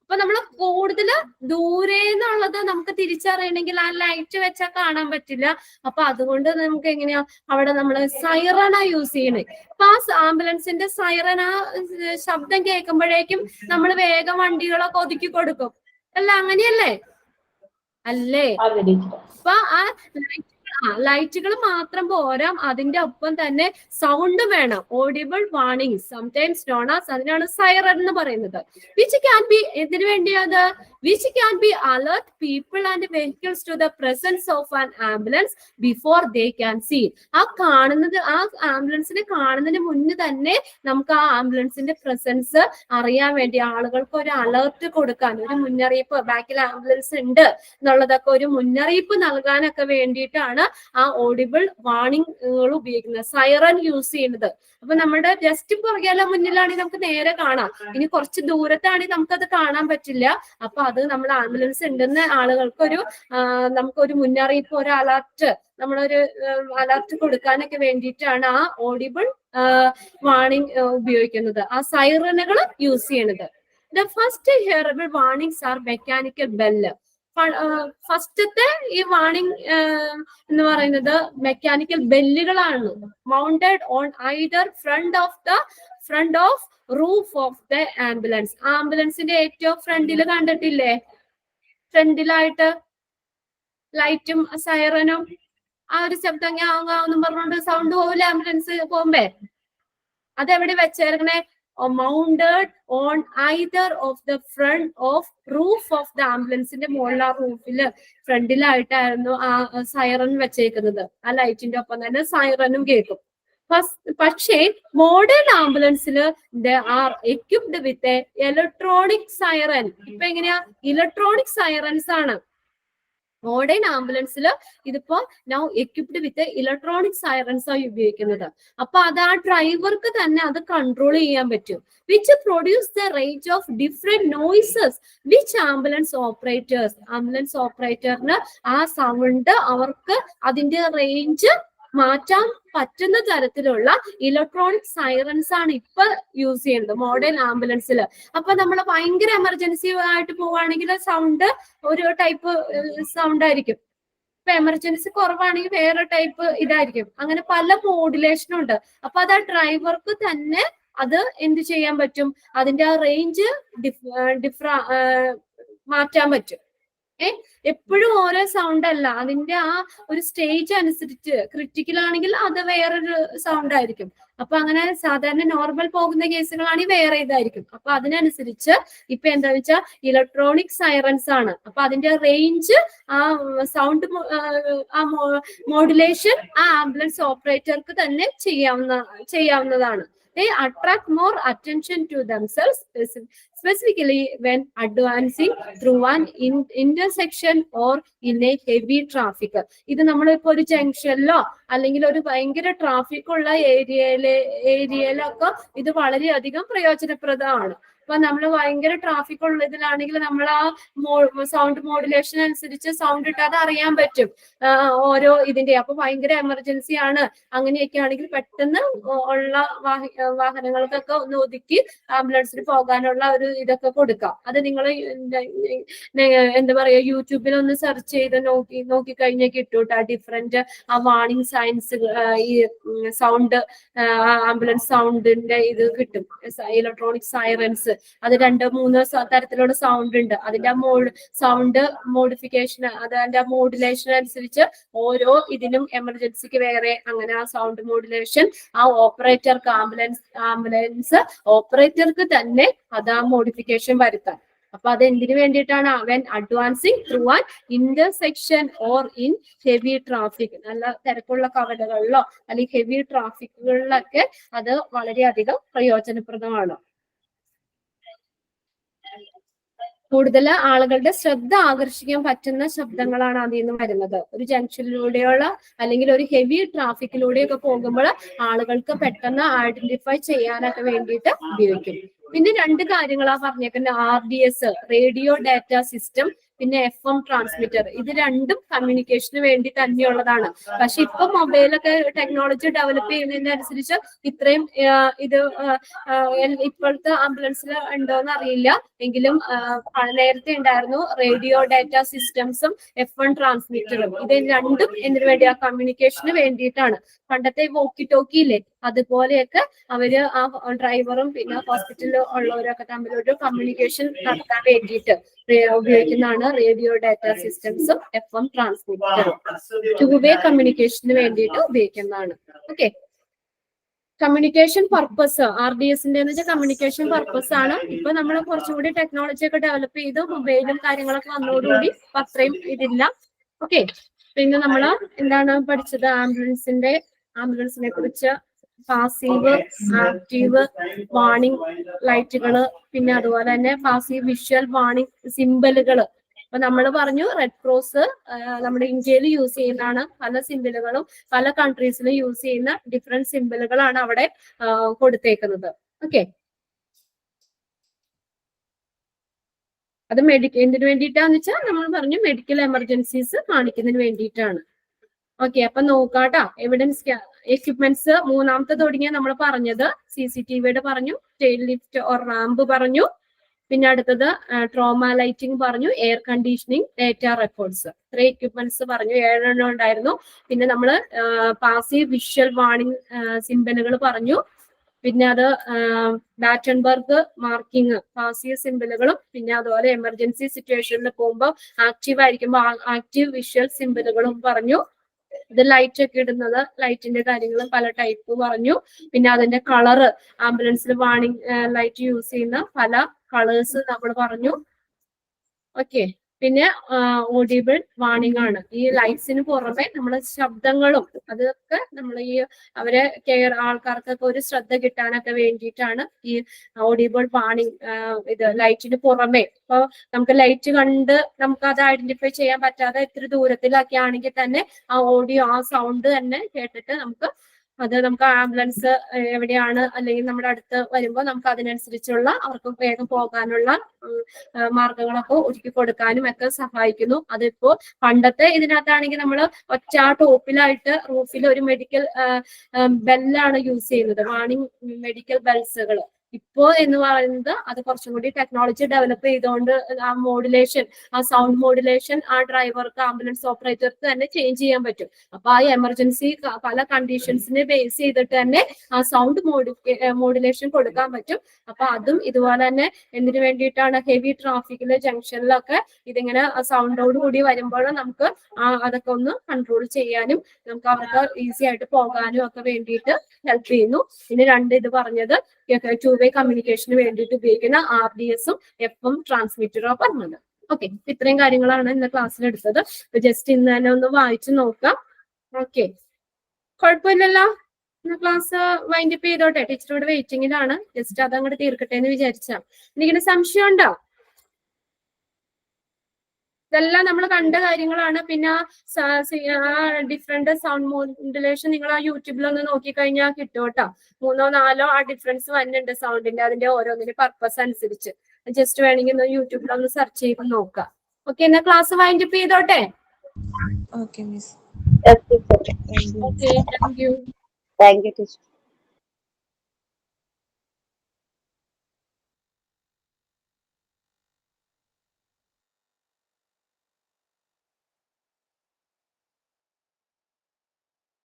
അപ്പൊ നമ്മൾ കൂടുതൽ ദൂരെ നിന്നുള്ളത് നമുക്ക് തിരിച്ചറിയണമെങ്കിൽ ആ ലൈറ്റ് വെച്ചാൽ കാണാൻ പറ്റില്ല. അപ്പൊ അതുകൊണ്ട് നമുക്ക് എങ്ങനെയാ അവിടെ നമ്മൾ സൈറണ യൂസ് ചെയ്യണേ. അപ്പൊ ആ ആംബുലൻസിന്റെ സൈറൺ ആ ശബ്ദം കേൾക്കുമ്പോഴേക്കും നമ്മൾ വേഗം വണ്ടികളൊക്കെ ഒതുക്കി കൊടുക്കും അല്ല, അങ്ങനെയല്ലേ അല്ലേ? അപ്പൊ ആ ലൈറ്റുകൾ മാത്രം പോരാ, അതിന്റെ ഒപ്പം തന്നെ സൗണ്ട് വേണം, audible warning, sometimes known as, അതിനാണ് സൈറൻ എന്ന് പറയുന്നത്. വിച്ച് ക്യാൻ ബി, എന്തിനു വേണ്ടിയത്? Which can be alert people and vehicles to the presence of an ambulance before they can see. ആ ആംബുലൻസിനെ കാണുന്നതിന് മുന്നേ തന്നെ നമുക്ക് ആ ആംബുലൻസിന്റെ പ്രസൻസ് അറിയാൻ വേണ്ടി ആളുകൾക്ക് ഒരു അലർട്ട് കൊടുക്കാൻ, ഒരു മുന്നറിയിപ്പ്, ബാക്കിൽ ആംബുലൻസ് ഉണ്ട് എന്നുള്ളതൊക്കെ ഒരു മുന്നറിയിപ്പ് നൽകാനൊക്കെ വേണ്ടിയിട്ടാണ് ആ ഓഡിബിൾ വാർണിംഗുകൾ ഉപയോഗിക്കുന്നത്, സൈറൻ യൂസ് ചെയ്യുന്നത്. അപ്പൊ നമ്മുടെ ജസ്റ്റ് പുറകെയല്ല, മുന്നിലാണെങ്കിൽ നമുക്ക് നേരെ കാണാം, ഇനി കുറച്ച് ദൂരത്താണെങ്കിൽ നമുക്കത് കാണാൻ പറ്റില്ല. അപ്പൊ അത് നമ്മൾ ആംബുലൻസ് ഉണ്ടെന്ന് ആളുകൾക്കൊരു നമുക്കൊരു മുന്നറിയിപ്പ്, ഒരു അലർട്ട്, നമ്മളൊരു അലർട്ട് കൊടുക്കാനൊക്കെ വേണ്ടിയിട്ടാണ് ആ ഓഡിബിൾ വാർണിംഗ് ഉപയോഗിക്കുന്നത്, ആ സൈറനുകൾ യൂസ് ചെയ്യണത്. The first hearable warnings are mechanical bell. ഫസ്റ്റത്തെ ഈ വാർണിംഗ് എന്ന് പറയുന്നത് മെക്കാനിക്കൽ ബെല്ലുകളാണ്, mounted on either front of roof of the ambulance. ആംബുലൻസിന്റെ ഏറ്റവും ഫ്രണ്ടിൽ കണ്ടിട്ടില്ലേ, ഫ്രണ്ടിലായിട്ട് ലൈറ്റും സൈറനും ആ ഒരു ശബ്ദം എന്നും പറഞ്ഞുകൊണ്ട് സൗണ്ട് പോവില്ല ആംബുലൻസ് പോകുമ്പേ. അതെവിടെ വെച്ചേക്കണേ? Mounted on either of the front of roof of the ആംബുലൻസിന്റെ മുകളിൽ, ആ റൂഫില് ഫ്രണ്ടിലായിട്ടായിരുന്നു ആ സൈറൻ വെച്ചേക്കുന്നത്. ആ ലൈറ്റിന്റെ ഒപ്പം തന്നെ സൈറനും കേൾക്കും. പക്ഷേ മോഡേൺ ആംബുലൻസിൽ ആർ എക്വിപ്ഡ് വിത്ത് ഇലക്ട്രോണിക് സൈറൻ. ഇപ്പൊ എങ്ങനെയാ? ഇലക്ട്രോണിക് സൈറൻസ് ആണ് മോഡേൺ ആംബുലൻസിൽ. ഇതിപ്പോ നൗ എക്വിപ്ഡ് വിത്ത് ഇലക്ട്രോണിക് സൈറൻസ് ആയി ഉപയോഗിക്കുന്നത്. അപ്പൊ അത് ആ ഡ്രൈവർക്ക് തന്നെ അത് കൺട്രോൾ ചെയ്യാൻ പറ്റും. Which produce the range of different noises which ambulance ഓപ്പറേറ്ററിന് ആ സൗണ്ട് അവർക്ക് അതിന്റെ റേഞ്ച് മാറ്റാൻ പറ്റുന്ന തരത്തിലുള്ള ഇലക്ട്രോണിക് സൈറൻസ് ആണ് ഇപ്പൊ യൂസ് ചെയ്യുന്നത് മോഡേൺ ആംബുലൻസിൽ. അപ്പൊ നമ്മൾ ഭയങ്കര എമർജൻസി ആയിട്ട് പോവുകയാണെങ്കിൽ സൗണ്ട് ഒരു ടൈപ്പ് സൗണ്ട് ആയിരിക്കും. ഇപ്പൊ എമർജൻസി കുറവാണെങ്കിൽ വേറെ ടൈപ്പ് ഇതായിരിക്കും. അങ്ങനെ പല മോഡുലേഷനും ഉണ്ട്. അപ്പൊ അത് ആ ഡ്രൈവർക്ക് തന്നെ അത് എന്ത് ചെയ്യാൻ പറ്റും? അതിന്റെ ആ റേഞ്ച് മാറ്റാൻ പറ്റും. എപ്പോഴും ഓരോ സൗണ്ട് അല്ല, അതിന്റെ ആ ഒരു സ്റ്റേജ് അനുസരിച്ച് ക്രിട്ടിക്കൽ ആണെങ്കിൽ അത് വേറൊരു സൗണ്ട് ആയിരിക്കും. അപ്പൊ അങ്ങനെ സാധാരണ നോർമൽ പോകുന്ന കേസുകളാണെങ്കിൽ വേറെ ഇതായിരിക്കും. അപ്പൊ അതിനനുസരിച്ച് ഇപ്പൊ എന്താ വെച്ചാൽ ഇലക്ട്രോണിക് സൈറൻസ് ആണ്. അപ്പൊ അതിന്റെ റേഞ്ച്, ആ സൗണ്ട്, ആ മോഡുലേഷൻ ആ ആംബുലൻസ് ഓപ്പറേറ്റർക്ക് തന്നെ ചെയ്യാവുന്നതാണ്. They attract more attention to themselves, specifically when advancing through an intersection or in a heavy traffic. ഇത് നമ്മളിപ്പോ ഒരു ജംഗ്ഷനിലോ അല്ലെങ്കിൽ ഒരു ഭയങ്കര ട്രാഫിക് ഉള്ള ഏരിയയിലൊക്കെ ഇത് വളരെയധികം പ്രയോജനപ്രദമാണ്. അപ്പൊ നമ്മൾ ഭയങ്കര ട്രാഫിക് ഉള്ള ഇതിലാണെങ്കിൽ നമ്മൾ ആ സൗണ്ട് മോഡുലേഷൻ അനുസരിച്ച് സൗണ്ട് ഇട്ടാതെ അറിയാൻ പറ്റും ഓരോ ഇതിന്റെ. അപ്പൊ ഭയങ്കര എമർജൻസി ആണ് അങ്ങനെയൊക്കെ ആണെങ്കിൽ പെട്ടെന്ന് ഉള്ള വാഹനങ്ങൾക്കൊക്കെ ഒന്ന് ഒതുക്കി ആംബുലൻസിന് പോകാനുള്ള ഒരു ഇതൊക്കെ കൊടുക്കാം. അത് നിങ്ങൾ എന്താ പറയാ, യൂട്യൂബിൽ ഒന്ന് സെർച്ച് ചെയ്ത് നോക്കി കഴിഞ്ഞാൽ കിട്ടൂട്ടാ. ഡിഫറെന്റ് ആ വാർണിംഗ് സയൻസ്, ഈ സൗണ്ട്, ആംബുലൻസ് സൗണ്ടിന്റെ ഇത് കിട്ടും. ഇലക്ട്രോണിക് സൈറൻസ്, അത് 2-3 തരത്തിലുള്ള സൗണ്ട് ഉണ്ട്. അതിന്റെ സൗണ്ട് മോഡിഫിക്കേഷൻ, അതിന്റെ മോഡുലേഷൻ അനുസരിച്ച് ഓരോ ഇതിനും എമർജൻസിക്ക് വേറെ, അങ്ങനെ ആ സൗണ്ട് മോഡുലേഷൻ ആ ഓപ്പറേറ്റർക്ക്, ആംബുലൻസ് ഓപ്പറേറ്റർക്ക് തന്നെ അത് ആ മോഡിഫിക്കേഷൻ വരുത്താം. അപ്പൊ അത് എന്തിനു വേണ്ടിയിട്ടാണ്? When advancing through an intersection or in heavy traffic, നല്ല തിരക്കുള്ള കവലകളിലോ അല്ലെങ്കിൽ ഹെവി ട്രാഫിക്കുകളിലൊക്കെ അത് വളരെയധികം പ്രയോജനപ്രദമാണ്. കൂടുതൽ ആളുകളുടെ ശ്രദ്ധ ആകർഷിക്കാൻ പറ്റുന്ന ശബ്ദങ്ങളാണ് അതിൽ നിന്ന് വരുന്നത്. ഒരു ജംഗ്ഷനിലൂടെയുള്ള അല്ലെങ്കിൽ ഒരു ഹെവി ട്രാഫിക്കിലൂടെയൊക്കെ പോകുമ്പോൾ ആളുകൾക്ക് പെട്ടെന്ന് ഐഡന്റിഫൈ ചെയ്യാനൊക്കെ വേണ്ടിയിട്ട് ഉപയോഗിക്കും. പിന്നെ 2 കാര്യങ്ങളാ പറഞ്ഞേക്കുന്നത്. RDS, റേഡിയോ ഡാറ്റ സിസ്റ്റം, പിന്നെ FM ട്രാൻസ്മിറ്റർ. ഇത് രണ്ടും കമ്മ്യൂണിക്കേഷന് വേണ്ടി തന്നെയുള്ളതാണ്. പക്ഷെ ഇപ്പൊ മൊബൈലൊക്കെ ടെക്നോളജി ഡെവലപ്പ് ചെയ്യുന്നതിനനുസരിച്ച് ഇത്രയും ഇത് ഇപ്പോഴത്തെ ആംബുലൻസിൽ ഉണ്ടോന്ന് അറിയില്ല, എങ്കിലും നേരത്തെ ഉണ്ടായിരുന്നു റേഡിയോ ഡാറ്റ സിസ്റ്റംസും FM ട്രാൻസ്മിറ്ററും. ഇത് രണ്ടും എന്തിനു വേണ്ടിയാ? കമ്മ്യൂണിക്കേഷന് വേണ്ടിയിട്ടാണ്. പണ്ടത്തെ വോക്കി ടോക്കി ഇല്ലേ, അതുപോലെയൊക്കെ അവര് ആ ഡ്രൈവറും പിന്നെ ഹോസ്പിറ്റലിൽ ഉള്ളവരൊക്കെ തമ്മിൽ ഒരു കമ്മ്യൂണിക്കേഷൻ നടത്താൻ വേണ്ടിയിട്ട് ഉപയോഗിക്കുന്നതാണ് റേഡിയോ ഡാറ്റ സിസ്റ്റംസും FM ട്രാൻസ്മിറ്ററും. 2-വേ കമ്മ്യൂണിക്കേഷന് വേണ്ടിയിട്ട് ഉപയോഗിക്കുന്നതാണ്. ഓക്കെ, കമ്മ്യൂണിക്കേഷൻ പർപ്പസ് RDSന്റെ എന്ന് വെച്ചാൽ കമ്മ്യൂണിക്കേഷൻ പർപ്പസ് ആണ്. ഇപ്പൊ നമ്മൾ കുറച്ചുകൂടി ടെക്നോളജി ഒക്കെ ഡെവലപ്പ് ചെയ്ത് മൊബൈലും കാര്യങ്ങളൊക്കെ വന്നതോടുകൂടി അത്രയും ഇതില്ല. ഓക്കെ, പിന്നെ നമ്മൾ എന്താണ് പഠിച്ചത്? ആംബുലൻസിനെ കുറിച്ച് പാസീവ്, ആക്റ്റീവ് വാർണിംഗ് ലൈറ്റുകള്, പിന്നെ അതുപോലെ തന്നെ പാസീവ് വിഷ്വൽ വാർണിംഗ് സിംബലുകള്. അപ്പൊ നമ്മൾ പറഞ്ഞു റെഡ് ക്രോസ് നമ്മുടെ ഇന്ത്യയിൽ യൂസ് ചെയ്യുന്നതാണ്. പല സിംബലുകളും പല കൺട്രീസിലും യൂസ് ചെയ്യുന്ന ഡിഫറെന്റ് സിംബലുകളാണ് അവിടെ കൊടുത്തേക്കുന്നത്. ഓക്കെ, അത് എന്തിനു വേണ്ടിയിട്ടാന്ന് വെച്ചാൽ നമ്മൾ പറഞ്ഞു മെഡിക്കൽ എമർജൻസീസ് കാണിക്കുന്നതിന് വേണ്ടിയിട്ടാണ്. ഓക്കെ, അപ്പൊ നോക്കാട്ടോ. എവിഡൻസ് എക്യുപ്മെന്റ്സ് 3ാമത്തെ തുടങ്ങിയ നമ്മൾ പറഞ്ഞത് CCTVയുടെ പറഞ്ഞു, ടെയിൽ ലിഫ്റ്റ് ഓർ റാമ്പ് പറഞ്ഞു, പിന്നെ അടുത്തത് ട്രോമ ലൈറ്റിംഗ് പറഞ്ഞു, air conditioning, data records. 3 equipments പറഞ്ഞു, 7 എണ്ണം ഉണ്ടായിരുന്നു. പിന്നെ നമ്മൾ പാസീവ് വിഷ്വൽ വാർണിംഗ് സിംബലുകൾ പറഞ്ഞു. പിന്നെ അത് ബാറ്റൻബർഗ് മാർക്കിംഗ് പാസീവ് സിംബലുകളും, പിന്നെ അതുപോലെ എമർജൻസി സിറ്റുവേഷനിൽ പോകുമ്പോൾ ആക്റ്റീവ് ആയിരിക്കുമ്പോൾ ആക്റ്റീവ് വിഷ്വൽ സിംബലുകളും പറഞ്ഞു. ഇത് ലൈറ്റ് ഒക്കെ ഇടുന്നത്, ലൈറ്റിന്റെ കാര്യങ്ങളും പല ടൈപ്പ് പറഞ്ഞു. പിന്നെ അതിന്റെ കളറ്, ആംബുലൻസിൽ വാർണിംഗ് ലൈറ്റ് യൂസ് ചെയ്യുന്ന പല കളേഴ്സ് നമ്മൾ പറഞ്ഞു. ഓക്കെ, പിന്നെ ഓഡിബിൾ വാർണിംഗ് ആണ്. ഈ ലൈറ്റ്സിന് പുറമെ നമ്മൾ ശബ്ദങ്ങളും അതൊക്കെ നമ്മൾ ഈ അവരെ ആൾക്കാർക്കൊക്കെ ഒരു ശ്രദ്ധ കിട്ടാനൊക്കെ വേണ്ടിയിട്ടാണ് ഈ ഓഡിബിൾ വാർണിംഗ്. ഇത് ലൈറ്റിന് പുറമെ ഇപ്പൊ നമുക്ക് ലൈറ്റ് കണ്ട് നമുക്ക് അത് ഐഡന്റിഫൈ ചെയ്യാൻ പറ്റാതെ ഇത്ര ദൂരത്തിലൊക്കെ ആണെങ്കിൽ തന്നെ ആ ഓഡിയോ, ആ സൗണ്ട് തന്നെ കേട്ടിട്ട് നമുക്ക് ആംബുലൻസ് എവിടെയാണ് അല്ലെങ്കിൽ നമ്മുടെ അടുത്ത് വരുമ്പോൾ നമുക്ക് അതിനനുസരിച്ചുള്ള അവർക്ക് വേഗം പോകാനുള്ള മാർഗങ്ങളൊക്കെ ഒരുക്കി കൊടുക്കാനും ഒക്കെ സഹായിക്കുന്നു. അതിപ്പോ പണ്ടത്തെ ഇതിനകത്താണെങ്കിൽ നമ്മൾ ഒറ്റ ടോപ്പിലായിട്ട് റൂഫിൽ ഒരു മെഡിക്കൽ ബെല്ലാണ് യൂസ് ചെയ്യുന്നത്, വാർണിംഗ് മെഡിക്കൽ ബെൽസുകൾ. ഇപ്പോ എന്ന് പറയുന്നത് അത് കുറച്ചും കൂടി ടെക്നോളജി ഡെവലപ്പ് ചെയ്തുകൊണ്ട് ആ മോഡുലേഷൻ, ആ സൗണ്ട് മോഡുലേഷൻ ആ ഡ്രൈവർക്ക്, ആംബുലൻസ് ഓപ്പറേറ്റർക്ക് തന്നെ ചേഞ്ച് ചെയ്യാൻ പറ്റും. അപ്പൊ ആ എമർജൻസി പല കണ്ടീഷൻസിനെ ബേസ് ചെയ്തിട്ട് തന്നെ ആ സൗണ്ട് മോഡുലേഷൻ കൊടുക്കാൻ പറ്റും. അപ്പൊ അതും ഇതുപോലെ തന്നെ എന്തിനു വേണ്ടിയിട്ടാണ്? ഹെവി ട്രാഫിക്കിലെ ജംഗ്ഷനിലൊക്കെ ഇതിങ്ങനെ സൗണ്ടോട് കൂടി വരുമ്പോൾ നമുക്ക് അതൊക്കെ ഒന്ന് കൺട്രോൾ ചെയ്യാനും നമുക്ക് അവർക്ക് ഈസി ആയിട്ട് പോകാനും ഒക്കെ വേണ്ടിയിട്ട് ഹെൽപ്പ് ചെയ്യുന്നു. പിന്നെ 2 ഇത് പറഞ്ഞത് 2-വേ കമ്മ്യൂണിക്കേഷന് വേണ്ടിയിട്ട് ഉപയോഗിക്കുന്ന RDSഉം FM ട്രാൻസ്മിറ്ററും പറഞ്ഞത്. ഓക്കെ, ഇത്രയും കാര്യങ്ങളാണ് ഇന്ന് ക്ലാസ്സിൽ എടുത്തത്. ജസ്റ്റ് ഇന്ന് തന്നെ ഒന്ന് വായിച്ചു നോക്കാം. ഓക്കെ, കുഴപ്പമില്ലല്ലോ. ഇന്ന് ക്ലാസ് വൈൻഡപ്പ് ചെയ്തോട്ടെ. ടീച്ചറോട് വെയിറ്റിംഗിലാണ്. ജസ്റ്റ് അതങ്ങോട്ട് തീർക്കട്ടെ എന്ന് വിചാരിച്ചാ. എനിക്കിന് സംശയം ഉണ്ടോ? ഇതെല്ലാം നമ്മൾ കണ്ട കാര്യങ്ങളാണ്. പിന്നെ ഡിഫറെന്റ് സൗണ്ട് മോഡുലേഷൻ നിങ്ങൾ ആ യൂട്യൂബിലൊന്ന് നോക്കിക്കഴിഞ്ഞാൽ കിട്ടും കേട്ടോ. 3ഓ 4ഓ ആ ഡിഫറൻസ് വരുന്നുണ്ട് സൗണ്ടിന്റെ, അതിന്റെ ഓരോന്നിന്റെ പർപ്പസ് അനുസരിച്ച്. ജസ്റ്റ് വേണമെങ്കിൽ ഒന്ന് യൂട്യൂബിലൊന്ന് സെർച്ച് ചെയ്ത് നോക്കാം. ഓക്കെ, എന്നാ ക്ലാസ് വൈൻഡപ്പ് ചെയ്തോട്ടെ. Okay, miss. Okay, okay, thank you. thank you, teacher.